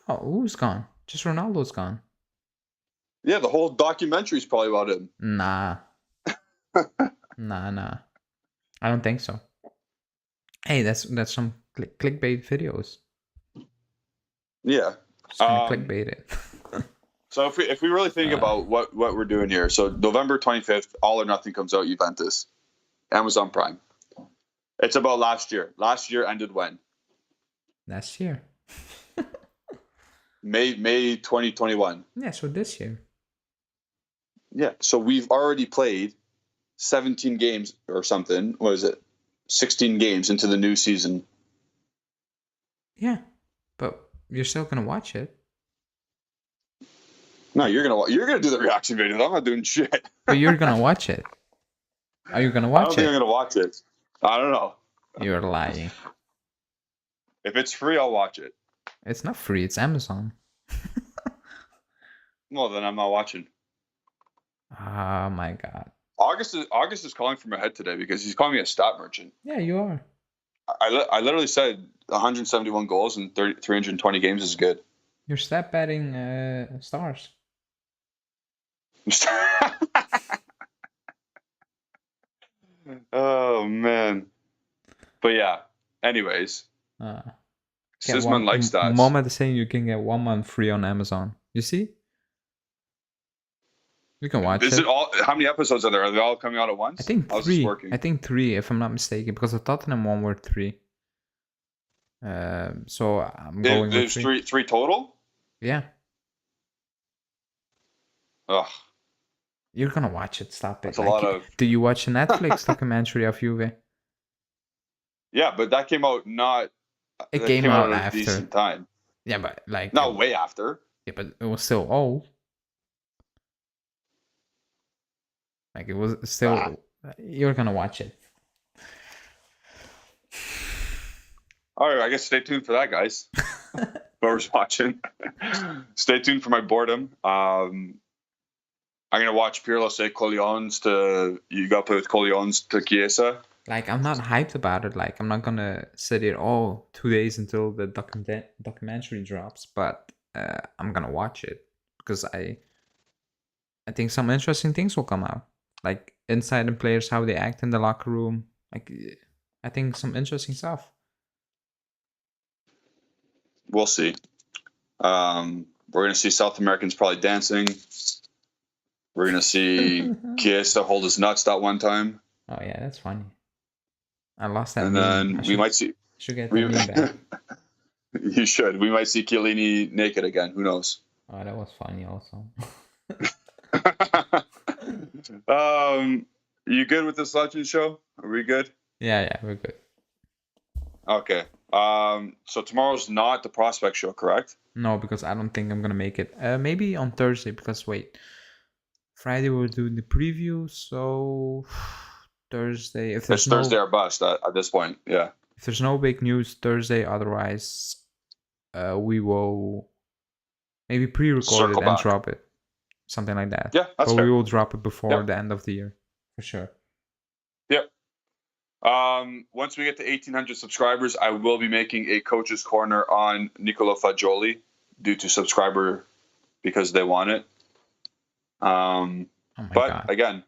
No, who's gone? Just Ronaldo's gone. Yeah, the whole documentary is probably about him. Nah. Nah. I don't think so. Hey, that's some clickbait videos. Yeah. Just gonna clickbait it. So if we really think about what we're doing here, so November 25th, All or Nothing comes out, Juventus, Amazon Prime. It's about last year. Last year ended when? Last year. May 2021. Yeah, so this year. Yeah, so we've already played 17 games or something. What is it? 16 games into the new season. Yeah, but you're still gonna watch it. No, you're gonna do the reaction videos. I'm not doing shit. But you're gonna watch it. Are you gonna watch it? I don't think I'm gonna watch it. I don't know. You're lying. If it's free, I'll watch it. It's not free. It's Amazon. Well, then I'm not watching. Oh my God. August is calling for my head today because he's calling me a stat merchant. Yeah, you are. I literally said 171 goals in 320 games is good. You're stat betting stars. Oh man. But yeah. Anyways. Sisman likes stats. Mama is saying you can get 1 month free on Amazon. You see? You can watch it. Is it all? How many episodes are there? Are they all coming out at once? I think 3. I think 3, if I'm not mistaken, because the Tottenham one were 3. So I'm going with 3. Three total? Yeah. Ugh. You're gonna watch it. Stop it. That's a lot of... Do you watch a Netflix documentary of Juve? Yeah, but that came out not... It came out at after. A decent time. Yeah, but like... Not way after. Yeah, but it was still old. Like, it was still... You're gonna watch it. Alright, I guess stay tuned for that, guys. Whoever's watching. Stay tuned for my boredom. I'm gonna watch Pirlo say Colleones to... You gotta play with Colleones to Chiesa. Like, I'm not hyped about it. Like, I'm not gonna sit here 2 days until the documentary drops. But I'm gonna watch it. Because I think some interesting things will come out. Like, inside the players, how they act in the locker room. Like, I think some interesting stuff. We'll see. We're going to see South Americans probably dancing. We're going to see Chiesa hold his nuts that one time. Oh, yeah, that's funny. I lost that and meme. Then we might see... Should get that meme back. You should. We might see Chiellini naked again. Who knows? Oh, that was funny also. You good with this Legend show? Are we good? Yeah, we're good. Okay. So tomorrow's not the prospect show, correct? No, because I don't think I'm gonna make it. Maybe on Thursday, because wait, Friday we'll do the preview. So Thursday, if there's Thursday or bust at this point, yeah. If there's no big news Thursday, otherwise, we will Maybe pre-record circle it and back. drop it. Something like that. Yeah, that's but fair. We will drop it before the end of the year. For sure. Yep. Once we get to 1,800 subscribers, I will be making a coach's corner on Nicolo Fagioli due to subscriber because they want it. Oh my God. Again,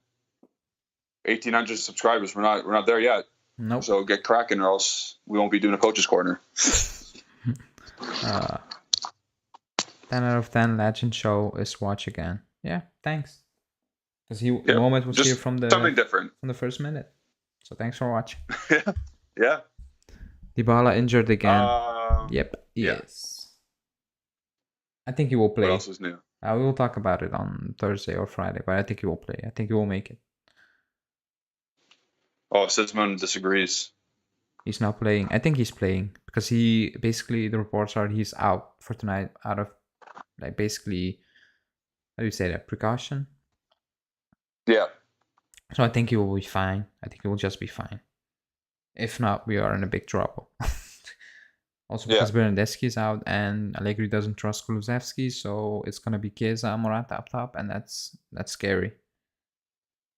1,800 subscribers. We're not there yet. Nope. So get cracking, or else we won't be doing a coach's corner. 10 out of 10 legend show is watch again. Yeah, thanks. Because Moment was here from something different from the first minute. So thanks for watching. Yeah. Dybala injured again. Yep, he is. I think he will play. What else is new? We will talk about it on Thursday or Friday, but I think he will play. I think he will make it. Oh, Sitzman disagrees. He's not playing. I think he's playing because the reports are he's out for tonight out of basically, how do you say that? Precaution? Yeah. So I think he will be fine. I think he will just be fine. If not, we are in a big trouble. Also because Bernardeschi is out and Allegri doesn't trust Kulusevski, so it's gonna be Chiesa, Morata up top, and that's scary.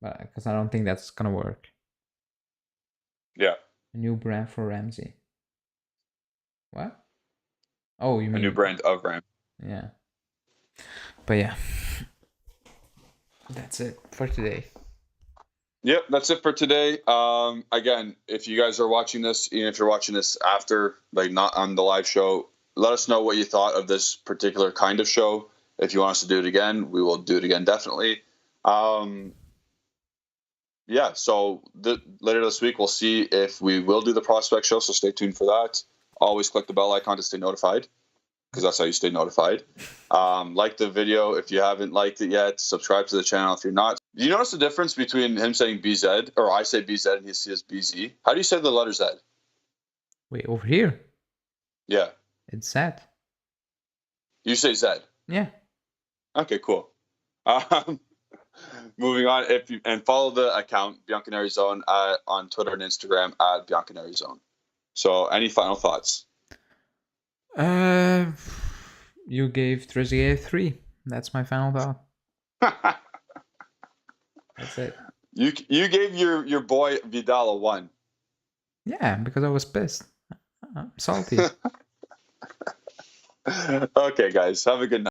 But because I don't think that's gonna work. Yeah. A new brand for Ramsey. What? Oh, you mean a new brand of Ram? Yeah. But yeah, that's it for today. Yep, that's it for today. Again, if you guys are watching this, even if you're watching this after, not on the live show, let us know what you thought of this particular kind of show. If you want us to do it again, we will do it again, definitely. Yeah, so later this week, we'll see if we will do the prospect show, so stay tuned for that. Always click the bell icon to stay notified, because that's how you stay notified. Like the video if you haven't liked it yet. Subscribe to the channel if you're not. Do you notice the difference between him saying BZ, or I say BZ and he says BZ? How do you say the letter Z? Wait, over here? Yeah. It's Z. You say Z? Yeah. Okay, cool. Moving on, and follow the account bianconerizone on Twitter and Instagram at bianconerizone. So, any final thoughts? You gave Trezeguet 3. That's my final thought. That's it. You gave your boy Vidal a 1. Yeah, because I was pissed. I'm salty. Okay, guys, have a good night.